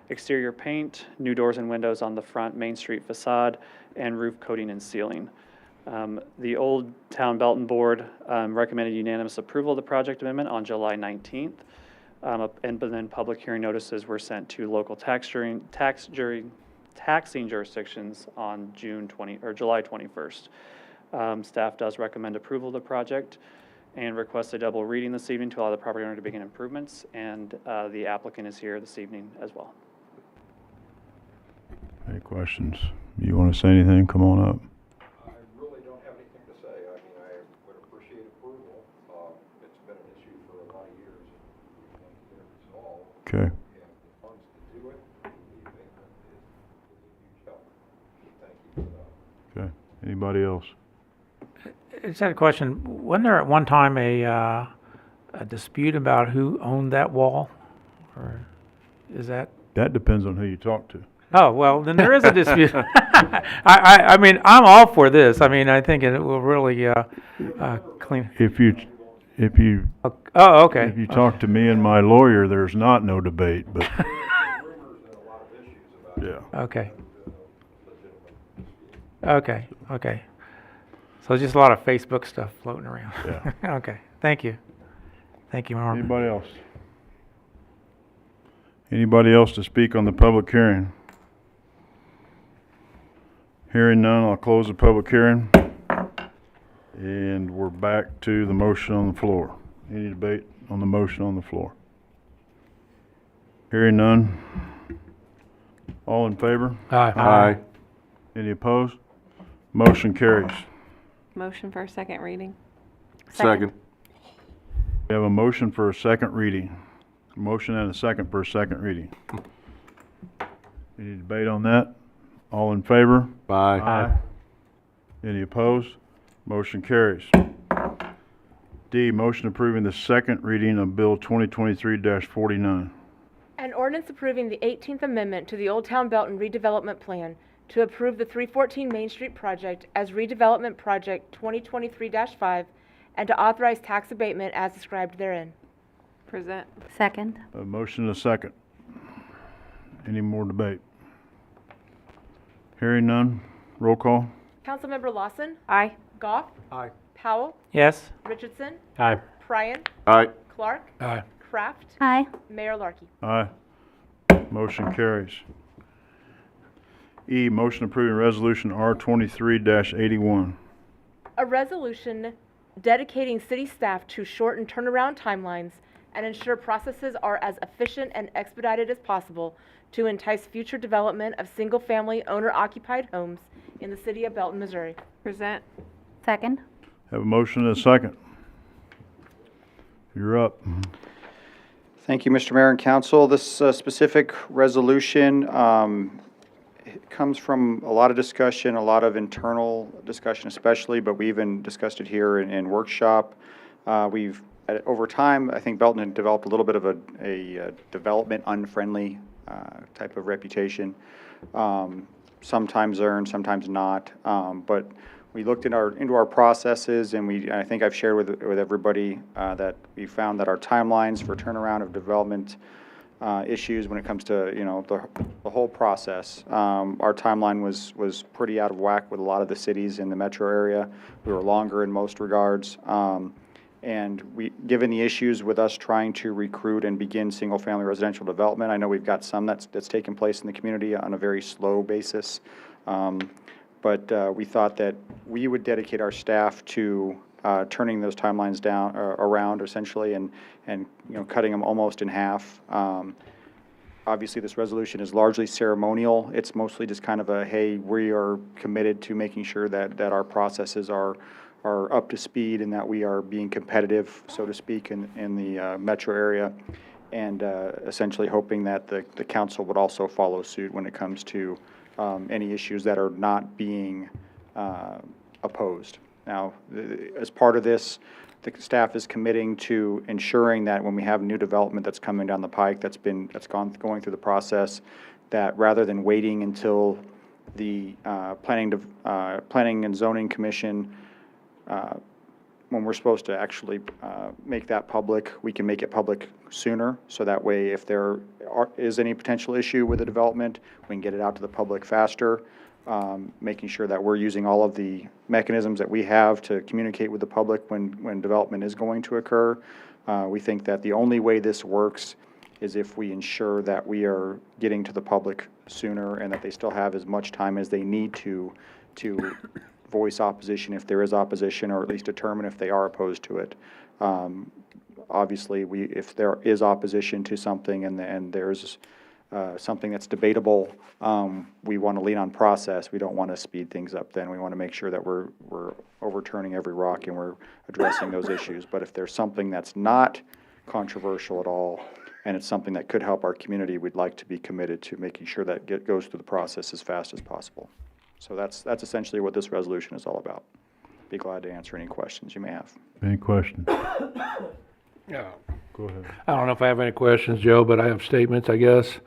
exterior paint, new doors and windows on the front Main Street facade, and roof coating and sealing. The Old Town Belton Board recommended unanimous approval of the project amendment on July 19th. And then public hearing notices were sent to local taxing jurisdictions on July 21st. Staff does recommend approval of the project and request a double reading this evening to allow the property owner to begin improvements, and the applicant is here this evening as well. Questions? You want to say anything? Come on up. I really don't have anything to say. I mean, I would appreciate approval. It's been an issue for a lot of years. We want to get it resolved. Okay. We have the funds to do it. The abatement is a huge help. Thank you for that. Okay. Anybody else? I just had a question. Wasn't there at one time a dispute about who owned that wall? Or is that? That depends on who you talk to. Oh, well, then there is a dispute. I mean, I'm all for this. I mean, I think it will really clean. If you Oh, okay. if you talk to me and my lawyer, there's not no debate, but yeah. Okay. Okay. Okay. So just a lot of Facebook stuff floating around. Yeah. Okay. Thank you. Thank you, Mark. Anybody else? Anybody else to speak on the public hearing? Hearing none, I'll close the public hearing. And we're back to the motion on the floor. Any debate on the motion on the floor? Hearing none. All in favor? Aye. Any opposed? Motion carries. Motion for a second reading. Second. We have a motion for a second reading. Motion and a second for a second reading. Any debate on that? All in favor? Aye. Any opposed? Motion carries. D, motion approving the second reading of Bill 2023-49. An ordinance approving the 18th Amendment to the Old Town Belton redevelopment plan to approve the 314 Main Street project as redevelopment project 2023-5 and to authorize tax abatement as described therein. Present. Second. A motion and a second. Any more debate? Hearing none. Roll call. Councilmember Lawson, Aye. Goff, Aye. Powell, Yes? Richardson, Aye. Pryan, Aye. Clark, Aye. Kraft, Aye. Mayor Larkey. Aye. Motion carries. E, motion approving resolution R23-81. A resolution dedicating city staff to shorten turnaround timelines and ensure processes are as efficient and expedited as possible to entice future development of single-family owner-occupied homes in the city of Belton, Missouri. Present. Second. Have a motion and a second. You're up. Thank you, Mr. Mayor and Council. This specific resolution it comes from a lot of discussion, a lot of internal discussion especially, but we even discussed it here in workshop. Over time, I think Belton had developed a little bit of a development unfriendly type of reputation. Sometimes earned, sometimes not. But we looked into our processes, and I think I've shared with everybody that we found that our timelines for turnaround of development issues when it comes to the whole process. Our timeline was pretty out of whack with a lot of the cities in the metro area. We were longer in most regards. And given the issues with us trying to recruit and begin single-family residential development, I know we've got some that's taken place in the community on a very slow basis. But we thought that we would dedicate our staff to turning those timelines around essentially and cutting them almost in half. Obviously, this resolution is largely ceremonial. It's mostly just kind of a, hey, we are committed to making sure that our processes are up to speed and that we are being competitive, so to speak, in the metro area, and essentially hoping that the council would also follow suit when it comes to any issues that are not being opposed. Now, as part of this, the staff is committing to ensuring that when we have new development that's coming down the pike, going through the process, that rather than waiting until the Planning and Zoning Commission, when we're supposed to actually make that public, we can make it public sooner. So that way, if there is any potential issue with the development, we can get it out to the public faster, making sure that we're using all of the mechanisms that we have to communicate with the public when development is going to occur. We think that the only way this works is if we ensure that we are getting to the public sooner and that they still have as much time as they need to voice opposition if there is opposition, or at least determine if they are opposed to it. Obviously, if there is opposition to something and there's something that's debatable, we want to lean on process. We don't want to speed things up then. We want to make sure that we're overturning every rock and we're addressing those issues. But if there's something that's not controversial at all, and it's something that could help our community, we'd like to be committed to making sure that goes through the process as fast as possible. So that's essentially what this resolution is all about. Be glad to answer any questions you may have. Any questions? Yeah. Go ahead. I don't know if I have any questions, Joe, but I have statements, I guess.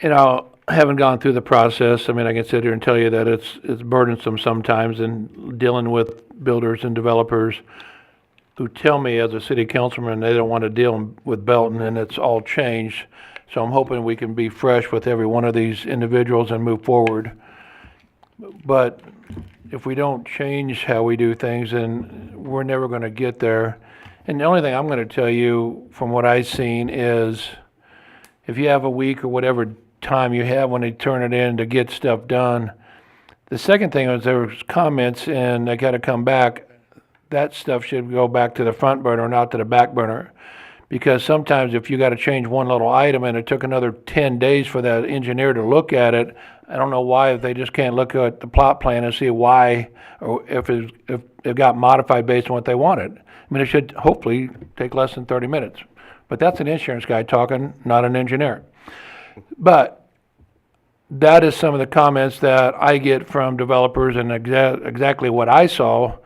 You know, I haven't gone through the process. I mean, I can sit here and tell you that it's burdensome sometimes in dealing with builders and developers who tell me as a city councilman they don't want to deal with Belton, and it's all changed. So I'm hoping we can be fresh with every one of these individuals and move forward. But if we don't change how we do things, then we're never going to get there. And the only thing I'm going to tell you from what I've seen is if you have a week or whatever time you have when they turn it in to get stuff done. The second thing was there was comments and they got to come back. That stuff should go back to the front burner, not to the back burner. Because sometimes if you got to change one little item and it took another 10 days for that engineer to look at it, I don't know why they just can't look at the plot plan and see why, or if it got modified based on what they wanted. I mean, it should hopefully take less than 30 minutes. But that's an insurance guy talking, not an engineer. But that is some of the comments that I get from developers and exactly what I saw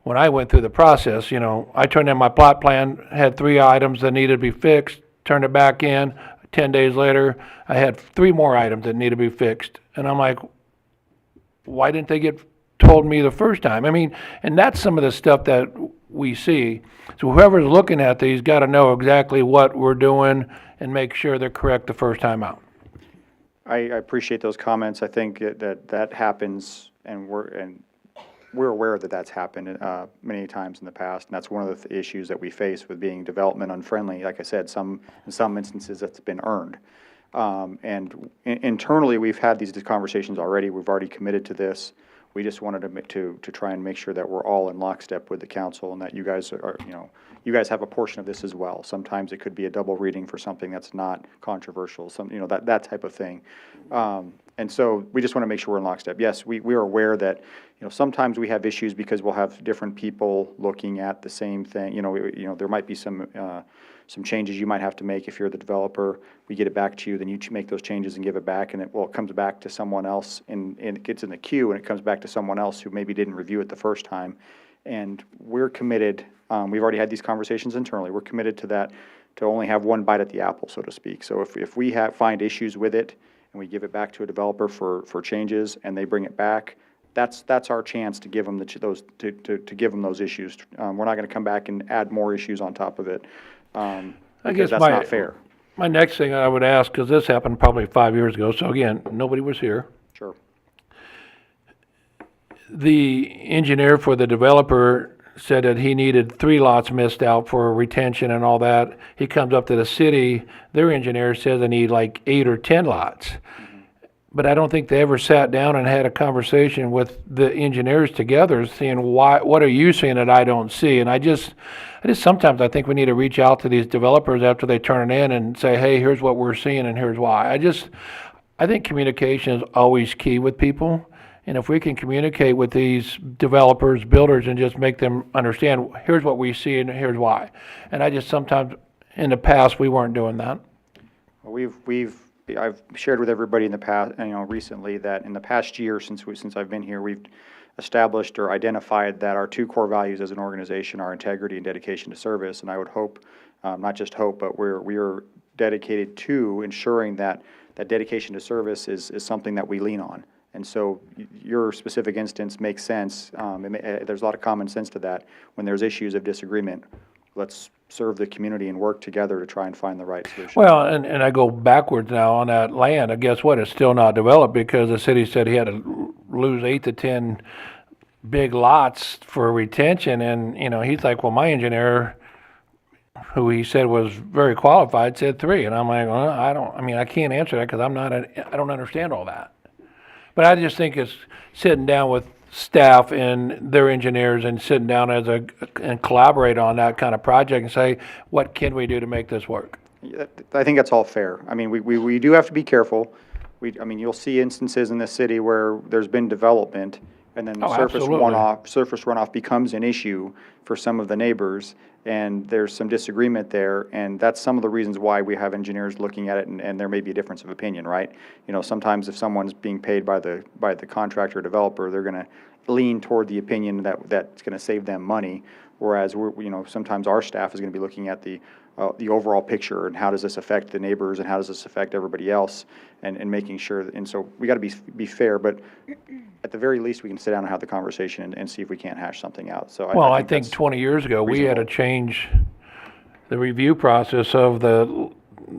when I went through the process. You know, I turned in my plot plan, had 3 items that needed to be fixed, turned it back in. 10 days later, I had 3 more items that needed to be fixed. And I'm like, why didn't they get told me the first time? I mean, and that's some of the stuff that we see. So whoever's looking at these got to know exactly what we're doing and make sure they're correct the first time out. I appreciate those comments. I think that happens, and we're aware that that's happened many times in the past, and that's one of the issues that we face with being development unfriendly. Like I said, in some instances that's been earned. And internally, we've had these conversations already. We've already committed to this. We just wanted to try and make sure that we're all in lockstep with the council, and that you guys are, you guys have a portion of this as well. Sometimes it could be a double reading for something that's not controversial, that type of thing. And so we just want to make sure we're in lockstep. Yes, we are aware that, sometimes we have issues because we'll have different people looking at the same thing. There might be some changes you might have to make if you're the developer. We get it back to you, then you make those changes and give it back, and it comes back to someone else, and it gets in the queue, and it comes back to someone else who maybe didn't review it the first time. And we're committed, we've already had these conversations internally, we're committed to that, to only have one bite at the apple, so to speak. So if we find issues with it, and we give it back to a developer for changes, and they bring it back, that's our chance to give them those issues. We're not going to come back and add more issues on top of it. Because that's not fair. My next thing I would ask, because this happened probably 5 years ago, so again, nobody was here. Sure. The engineer for the developer said that he needed 3 lots missed out for retention and all that. He comes up to the city, their engineer says they need like 8 or 10 lots. But I don't think they ever sat down and had a conversation with the engineers together, seeing what are you seeing that I don't see? And I just sometimes I think we need to reach out to these developers after they turn it in and say, hey, here's what we're seeing and here's why. I think communication is always key with people. And if we can communicate with these developers, builders, and just make them understand, here's what we see and here's why. And sometimes in the past, we weren't doing that. Well, I've shared with everybody in the past, recently, that in the past year since I've been here, we've established or identified that our 2 core values as an organization are integrity and dedication to service. And I would hope, not just hope, but we are dedicated to ensuring that dedication to service is something that we lean on. And so your specific instance makes sense. There's a lot of common sense to that. When there's issues of disagreement, let's serve the community and work together to try and find the right solution. Well, and I go backwards now on that land, and guess what? It's still not developed because the city said he had to lose 8 to 10 big lots for retention, and, he's like, well, my engineer, who he said was very qualified, said 3, and I'm like, well, I can't answer that because I don't understand all that. But I just think it's sitting down with staff and their engineers and sitting down and collaborate on that kind of project and say, what can we do to make this work? I think that's all fair. I mean, we do have to be careful. I mean, you'll see instances in this city where there's been development, and then Oh, surface absolutely. runoff becomes an issue for some of the neighbors, and there's some disagreement there, and that's some of the reasons why we have engineers looking at it, and there may be a difference of opinion, right? You know, sometimes if someone's being paid by the contractor or developer, they're gonna lean toward the opinion that's gonna save them money, whereas sometimes our staff is gonna be looking at the overall picture and how does this affect the neighbors and how does this affect everybody else, and making sure, and so we gotta be fair, but at the very least, we can sit down and have the conversation and see if we can't hash something out, so Well, I think that's 20 years ago, we had to reasonable. change the review process of the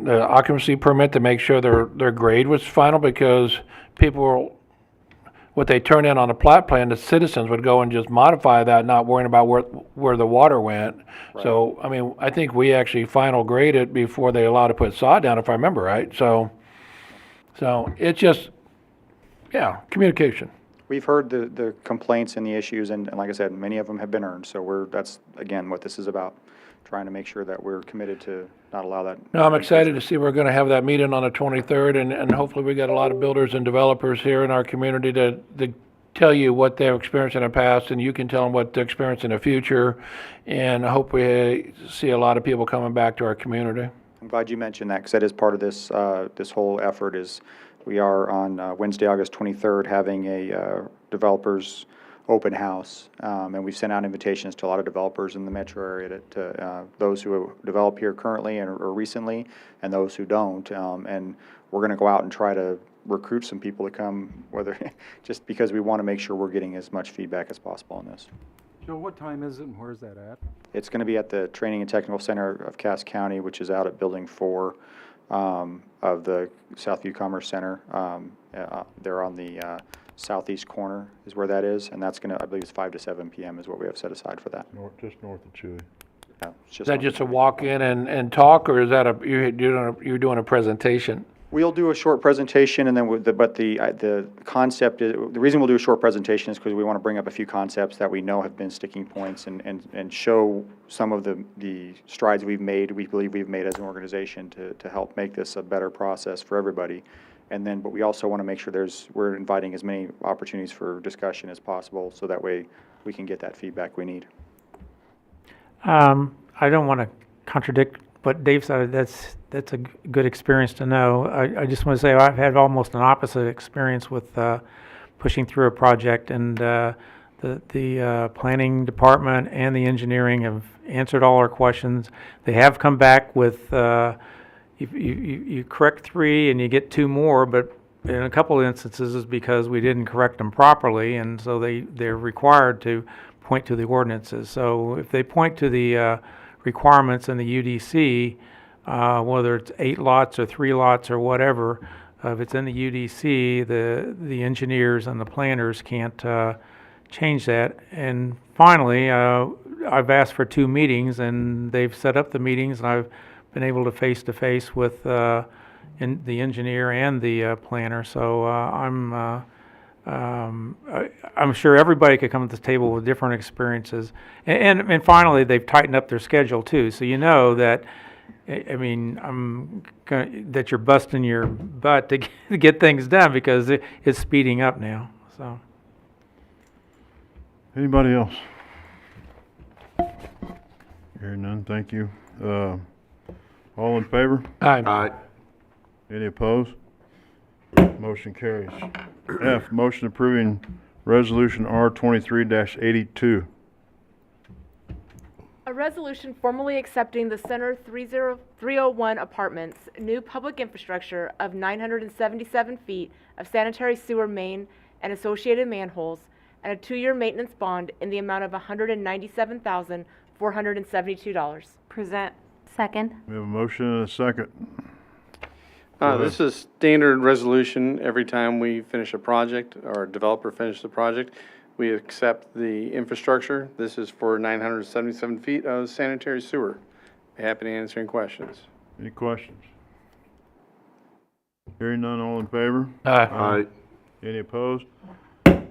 occupancy permit to make sure their grade was final, because people were, what they turned in on a plat plan, the citizens would go and just modify that, not worrying about where the water went. So, I mean, I think we actually final graded before they allowed to put sod down, if I remember right. So it's just, yeah, communication. We've heard the complaints and the issues, and like I said, many of them have been earned, so that's, again, what this is about, trying to make sure that we're committed to not allow that. No, I'm excited to see we're gonna have that meeting on the 23rd, and hopefully we got a lot of builders and developers here in our community to tell you what they've experienced in the past, and you can tell them what they experience in the future, and I hope we see a lot of people coming back to our community. I'm glad you mentioned that, because that is part of this, this whole effort is, we are on Wednesday, August 23rd, having a developers open house, and we've sent out invitations to a lot of developers in the metro area, to those who develop here currently or recently, and those who don't, and we're going to go out and try to recruit some people to come, whether just because we want to make sure we're getting as much feedback as possible on this. Joe, what time is it and where's that at? It's going to be at the Training and Technical Center of Cass County, which is out at Building 4 of the Southview Commerce Center. They're on the southeast corner is where that is, and that's going to, I believe it's 5 to 7 p.m. is what we have set aside for that. Just north of Chewy. Yeah, it's Is that on- just a walk-in and talk, or is that you're doing a presentation? We'll do a short presentation, and then the concept is, the reason we'll do a short presentation is because we want to bring up a few concepts that we know have been sticking points, and show some of the strides we believe we've made as an organization to help make this a better process for everybody. And then, but we also want to make sure we're inviting as many opportunities for discussion as possible, so that way we can get that feedback we need. I don't want to contradict what Dave said. That's a good experience to know. I just want to say I've had almost an opposite experience with pushing through a project, and the planning department and the engineering have answered all our questions. They have come back with you correct 3 and you get 2 more, but in a couple of instances is because we didn't correct them properly, and so they're required to point to the ordinances. So if they point to the requirements in the UDC, whether it's 8 lots or 3 lots or whatever, if it's in the UDC, the engineers and the planners can't change that. And finally, I've asked for 2 meetings, and they've set up the meetings, and I've been able to face-to-face with the engineer and the planner. So I'm sure everybody could come to the table with different experiences. And finally, they've tightened up their schedule too. So you know that, I mean, that you're busting your butt to get things done, because it's speeding up now. So. Anybody else? Hearing none, thank you. All in favor? Aye. Any opposed? Motion carries. F, motion approving resolution R23-82. A resolution formally accepting the Center 301 Apartments new public infrastructure of 977 feet of sanitary sewer main and associated manholes, and a 2-year maintenance bond in the amount of $197,472. Present. Second. We have a motion and a second. This is standard resolution. Every time we finish a project or a developer finishes a project, we accept the infrastructure. This is for 977 feet of sanitary sewer. Be happy to answer any questions. Any questions? Hearing none, all in favor? Aye. Any opposed?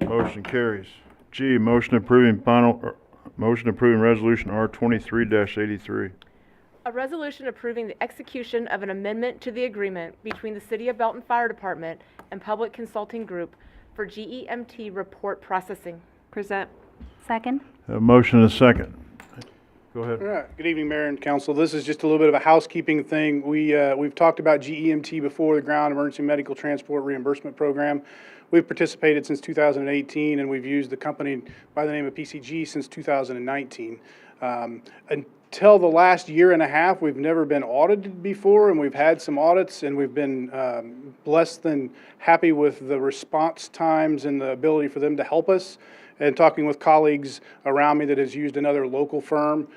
Motion carries. G, motion approving resolution R23-83. A resolution approving the execution of an amendment to the agreement between the City of Belton Fire Department and Public Consulting Group for GEMT report processing. Present. Second. Have a motion and a second. Go ahead. All right. Good evening, Mayor and Council. This is just a little bit of a housekeeping thing. We've talked about GEMT before, the Ground Emergency Medical Transport Reimbursement Program. We've participated since 2018, and we've used the company by the name of PCG since 2019. Until the last year and a half, we've never been audited before, and we've had some audits, and we've been less than happy with the response times and the ability for them to help us. And talking with colleagues around me that has used another local firm,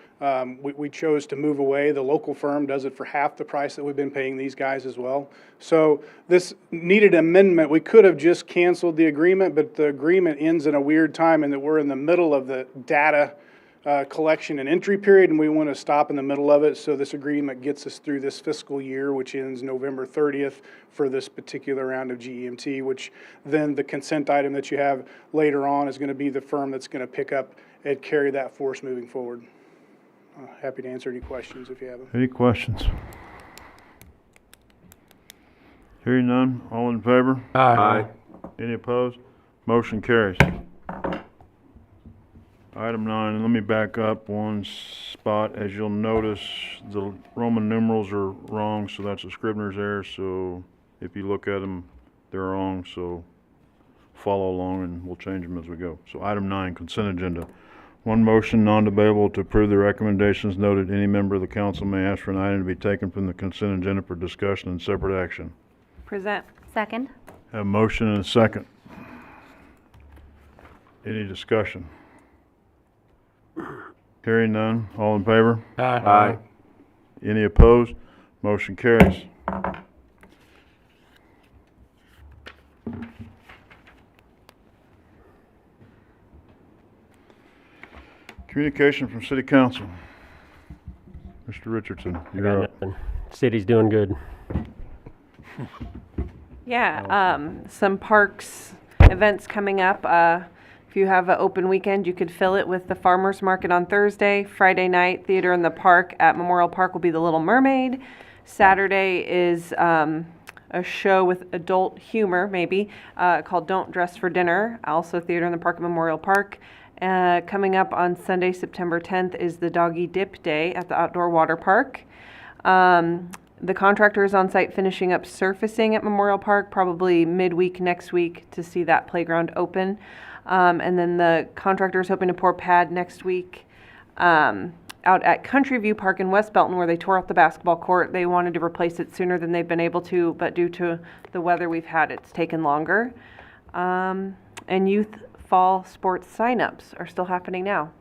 we chose to move away. The local firm does it for half the price that we've been paying these guys as well. So this needed amendment. We could have just canceled the agreement, but the agreement ends in a weird time in that we're in the middle of the data collection and entry period, and we want to stop in the middle of it. So this agreement gets us through this fiscal year, which ends November 30th for this particular round of GEMT, which then the consent item that you have later on is going to be the firm that's going to pick up and carry that force moving forward. Happy to answer any questions if you have them. Any questions? Hearing none, all in favor? Aye. Any opposed? Motion carries. Item 9, and let me back up one spot. As you'll notice, the Roman numerals are wrong, so that's a Scrivener's error. So if you look at them, they're wrong, so follow along and we'll change them as we go. So item 9, consent agenda. One motion, non-debatable, to approve the recommendations noted. Any member of the council may ask for an item to be taken from the consent agenda for discussion and separate action. Present. Second. Have a motion and a second. Any discussion? Hearing none, all in favor? Aye. Any opposed? Motion carries. Communication from City Council. Mr. Richardson, I you're got up. nothing. City's doing good. Yeah, some parks events coming up. If you have an open weekend, you could fill it with the farmer's market on Thursday. Friday night, theater in the park at Memorial Park will be The Little Mermaid. Saturday is a show with adult humor, maybe, called Don't Dress for Dinner. Also theater in the park at Memorial Park. Coming up on Sunday, September 10th, is the Doggy Dip Day at the Outdoor Water Park. The contractor is on site finishing up surfacing at Memorial Park, probably midweek next week to see that playground open. And then the contractor is hoping to pour pad next week out at Country View Park in West Belton, where they tore out the basketball court. They wanted to replace it sooner than they've been able to, but due to the weather we've had, it's taken longer. And youth fall sports signups are still happening now.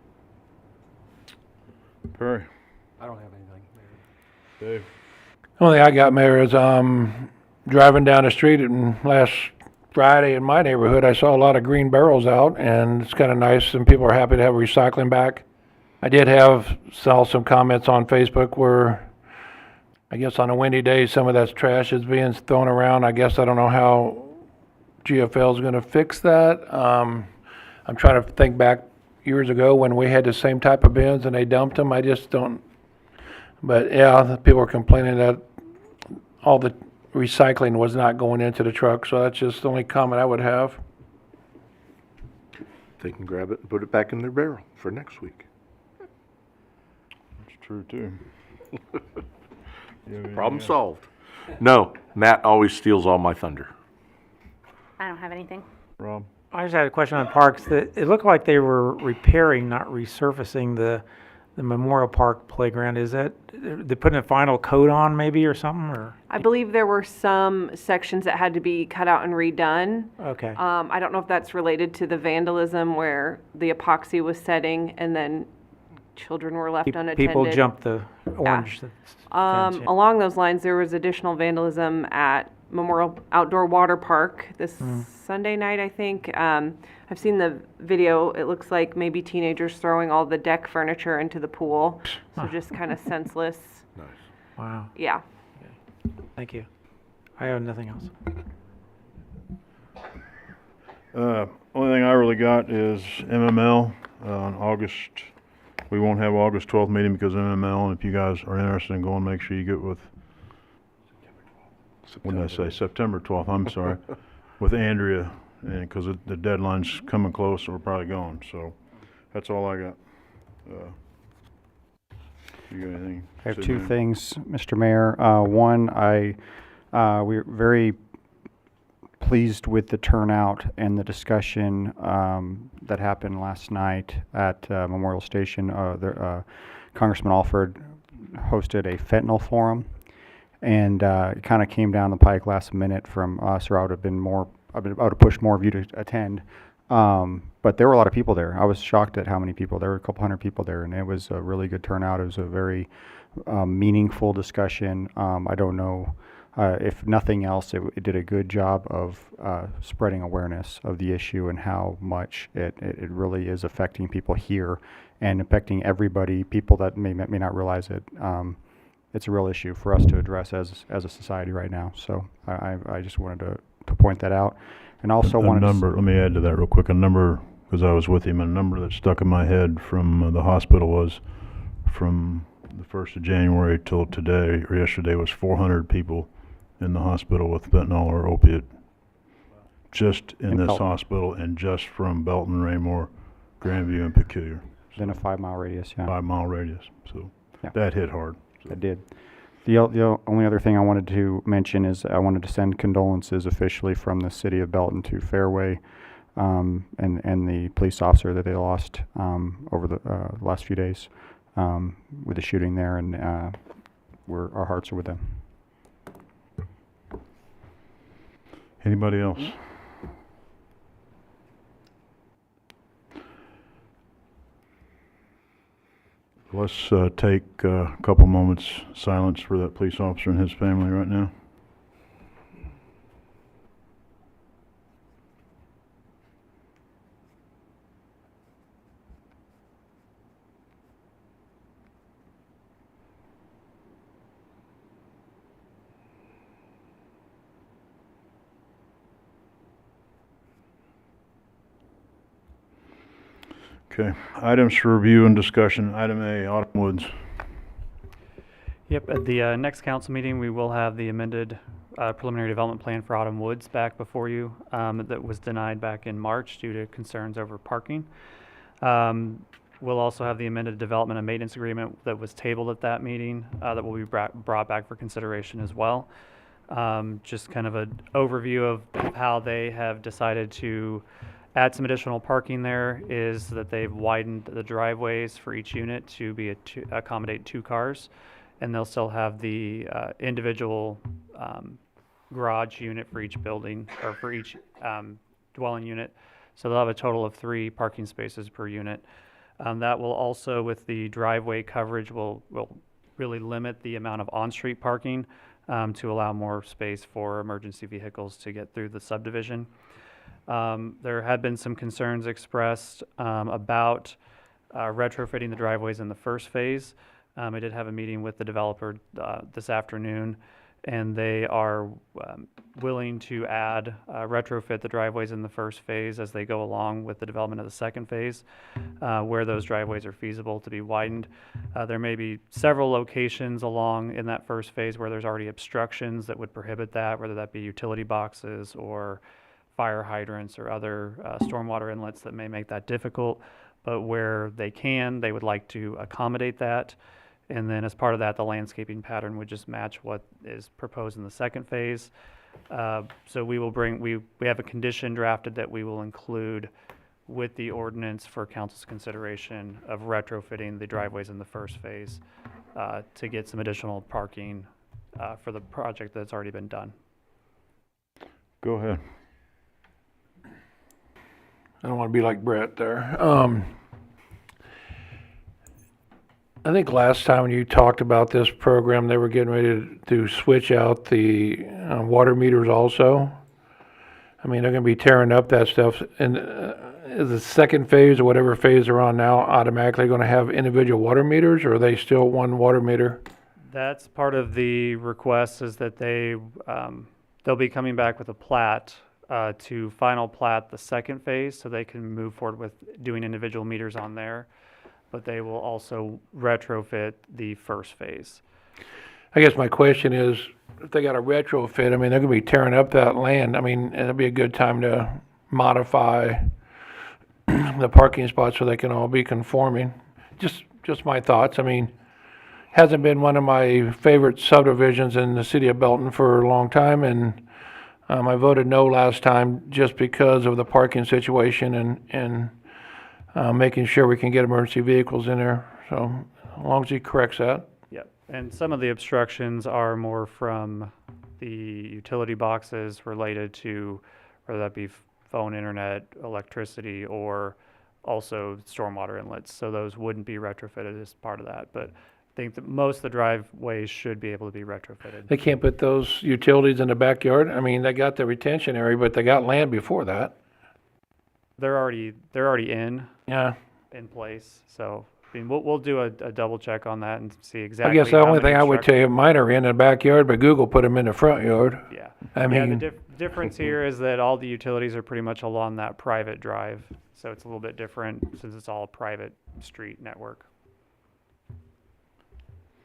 Perry. I don't have anything, Mayor. Dave. Only I got, Mayor, is driving down the street and last Friday in my neighborhood, I saw a lot of green barrels out, and it's kind of nice, and people are happy to have recycling back. I did saw some comments on Facebook where, I guess on a windy day, some of that trash is being thrown around. I guess I don't know how GFL is going to fix that. I'm trying to think back years ago when we had the same type of bins and they dumped them. I just don't. But yeah, the people are complaining that all the recycling was not going into the truck, so that's just the only comment I would have. They can grab it and put it back in their barrel for next week. That's true, too. Problem solved. No, Matt always steals all my thunder. I don't have anything. Rob? I just had a question on parks. It looked like they were repairing, not resurfacing the Memorial Park playground. Is that, they're putting a final coat on maybe or something, or? I believe there were some sections that had to be cut out and redone. Okay. I don't know if that's related to the vandalism where the epoxy was setting and then children were left unattended. People jumped the orange fence, yeah. Along those lines, there was additional vandalism at Memorial Outdoor Water Park this Sunday night, I think. I've seen the video. It looks like maybe teenagers throwing all the deck furniture into the pool. So just kind of senseless. Nice. Wow. Yeah. Thank you. I have nothing else. Only thing I really got is MML on August We won't have August 12th meeting because of MML, and if you guys are interested in going, make sure you get with, what did I say, September 12th, I'm sorry, with Andrea, and, because the deadline's coming close, and we're probably going, so that's all I got. You got anything? I have City two Manager? things, Mr. Mayor. One, we're very pleased with the turnout and the discussion that happened last night at Memorial Station. Congressman Alford hosted a fentanyl forum, and it kind of came down the pike last minute from us, or I would have pushed more of you to attend. But there were a lot of people there. I was shocked at how many people. There were a couple hundred people there, and it was a really good turnout. It was a very meaningful discussion. I don't know, if nothing else, it did a good job of spreading awareness of the issue and how much it really is affecting people here and affecting everybody, people that may not realize it. It's a real issue for us to address as a society right now. So I just wanted to point that out. And also A number, let me add to that real quick, a number, because I was with him, a number that stuck in my head from the hospital was from the 1st of January till today, or yesterday, was 400 people in the hospital with fentanyl or opiate. Just in this Belton. hospital, and just from Belton, Raymore, Grandview, and Peculiar. Within a 5-mile radius, yeah. 5-mile radius, so Yeah. that hit hard. So. It did. The only other thing I wanted to mention is I wanted to send condolences officially from the city of Belton to Fairway and the police officer that they lost over the last few days with the shooting there, and our hearts are with them. Anybody else? Let's take a couple moments silence for that police officer and his family right now. Okay, items for review and discussion. Item A, Autumn Woods. Yep, at the next council meeting, we will have the amended preliminary development plan for Autumn Woods back before you that was denied back in March due to concerns over parking. We'll also have the amended development and maintenance agreement that was tabled at that meeting that will be brought back for consideration as well. Just kind of an overview of how they have decided to add some additional parking there is that they've widened the driveways for each unit to be accommodate 2 cars, and they'll still have the individual garage unit for each building, or for each dwelling unit. So they'll have a total of 3 parking spaces per unit. That will also, with the driveway coverage, will really limit the amount of on-street parking to allow more space for emergency vehicles to get through the subdivision. There had been some concerns expressed about retrofitting the driveways in the first phase. I did have a meeting with the developer this afternoon, and they are willing to retrofit the driveways in the first phase as they go along with the development of the second phase, where those driveways are feasible to be widened. There may be several locations along in that first phase where there's already obstructions that would prohibit that, whether that be utility boxes or fire hydrants or other stormwater inlets that may make that difficult, but where they can, they would like to accommodate that. And then as part of that, the landscaping pattern would just match what is proposed in the second phase. So we have a condition drafted that we will include with the ordinance for council's consideration of retrofitting the driveways in the first phase to get some additional parking for the project that's already been done. Go ahead. I don't want to be like Brett there. I think last time when you talked about this program, they were getting ready to switch out the water meters also. I mean, they're going to be tearing up that stuff. And is the second phase or whatever phase they're on now automatically going to have individual water meters, or are they still one water meter? That's part of the request, is that they'll be coming back with a plat to final plat the second phase so they can move forward with doing individual meters on there. but they will also retrofit the first phase. I guess my question is, if they got a retrofit, I mean, they're gonna be tearing up that land. I mean, it'll be a good time to modify the parking spots so they can all be conforming. Just my thoughts. I mean, hasn't been one of my favorite subdivisions in the city of Belton for a long time, and I voted no last time just because of the parking situation and making sure we can get emergency vehicles in there. So as long as he corrects that. Yep, and some of the obstructions are more from the utility boxes related to, whether that be phone, internet, electricity, or also stormwater inlets. So those wouldn't be retrofitted as part of that, but I think that most of the driveways should be able to be retrofitted. They can't put those utilities in the backyard? I mean, they got the retention area, but they got land before that. They're already in place, so, I mean, we'll do a double check on that and see I exactly guess the how only many thing I would tell you, mine are in the backyard, but Google put them in the front yard. Yeah. I Yeah, mean, the difference here is that all the utilities are pretty much along that private drive, so it's a little bit different since it's all a private street network.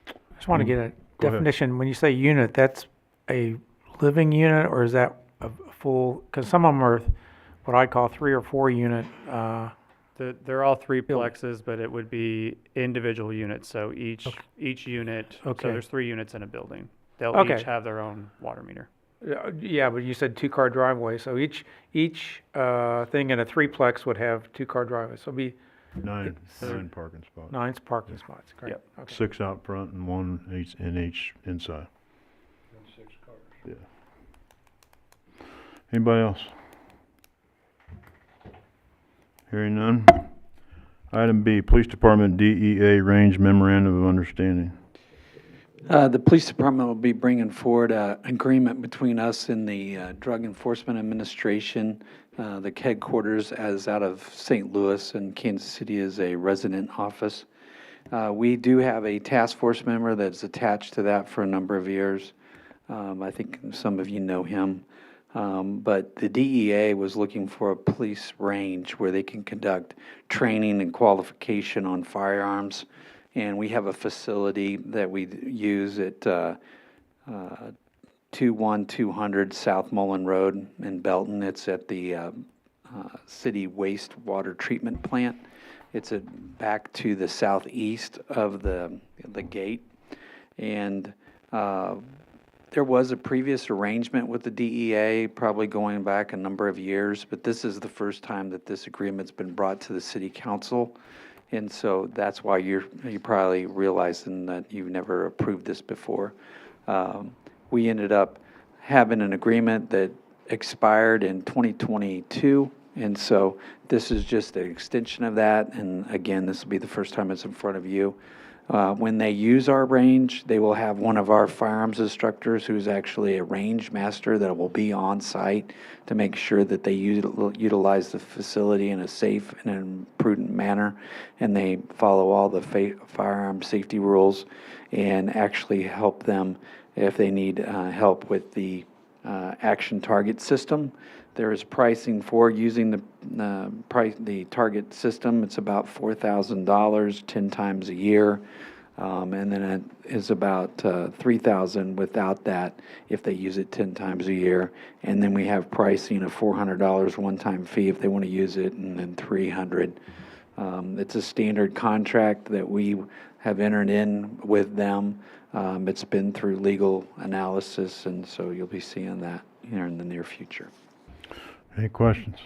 I just want to get a Go ahead. definition. When you say unit, that's a living unit, or is that a full, because some of them are what I call 3 or 4 unit, They're all three plexes, but it would be individual units, so each unit, so Okay. there's 3 units in a building. They'll Okay. each have their own water meter. Yeah, but you said 2-car driveway, so each thing in a 3-plex would have 2-car driveway, so it'd be 9 parking spots. 9 parking spots, great. Yep. Okay. 6 out front and 1 in each inside. and 6 cars. Yeah. Anybody else? Hearing none. Item B, Police Department DEA Range Memorandum of Understanding. The police department will be bringing forward an agreement between us and the Drug Enforcement Administration. The headquarters is out of St. Louis, and Kansas City is a resident office. We do have a task force member that's attached to that for a number of years. I think some of you know him. But the DEA was looking for a police range where they can conduct training and qualification on firearms. And we have a facility that we use at 21200 South Mullen Road in Belton. It's at the city wastewater treatment plant. It's back to the southeast of the gate. And there was a previous arrangement with the DEA, probably going back a number of years, but this is the first time that this agreement's been brought to the city council. And so that's why you're probably realizing that you've never approved this before. We ended up having an agreement that expired in 2022, and so this is just an extension of that. And again, this will be the first time it's in front of you. When they use our range, they will have one of our firearms instructors who's actually a range master that will be on site to make sure that they utilize the facility in a safe and prudent manner, and they follow all the firearm safety rules and actually help them if they need help with the action target system. There is pricing for using the target system. It's about $4,000 10 times a year. And then it is about $3,000 without that if they use it 10 times a year. And then we have pricing of $400 one-time fee if they want to use it, and then $300. It's a standard contract that we have entered in with them. It's been through legal analysis, and so you'll be seeing that here in the near future. Any questions?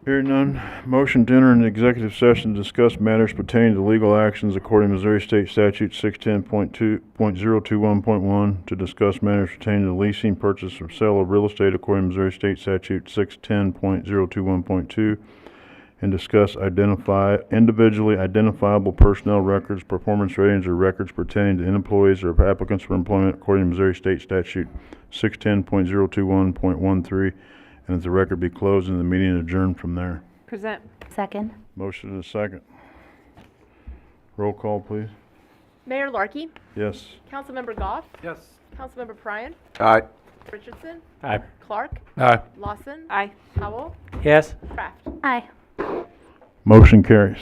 Hearing none, motion to enter an executive session to discuss matters pertaining to legal actions according to Missouri State Statute 610.021.1, to discuss matters pertaining to leasing, purchase, or sale of real estate according to Missouri State Statute 610.021.2, and discuss individually identifiable personnel records, performance ratings, or records pertaining to employees or applicants for employment according to Missouri State Statute 610.021.13, and that the record be closed and the meeting adjourned from there. Present. Second. Motion and a second. Roll call, please. Mayor Larkey, Yes. Councilmember Goff, Yes. Councilmember Pryan, Aye. Richardson, Aye. Clark, Aye. Lawson, Aye. Howell, Yes? Kraft. Aye. Motion carries.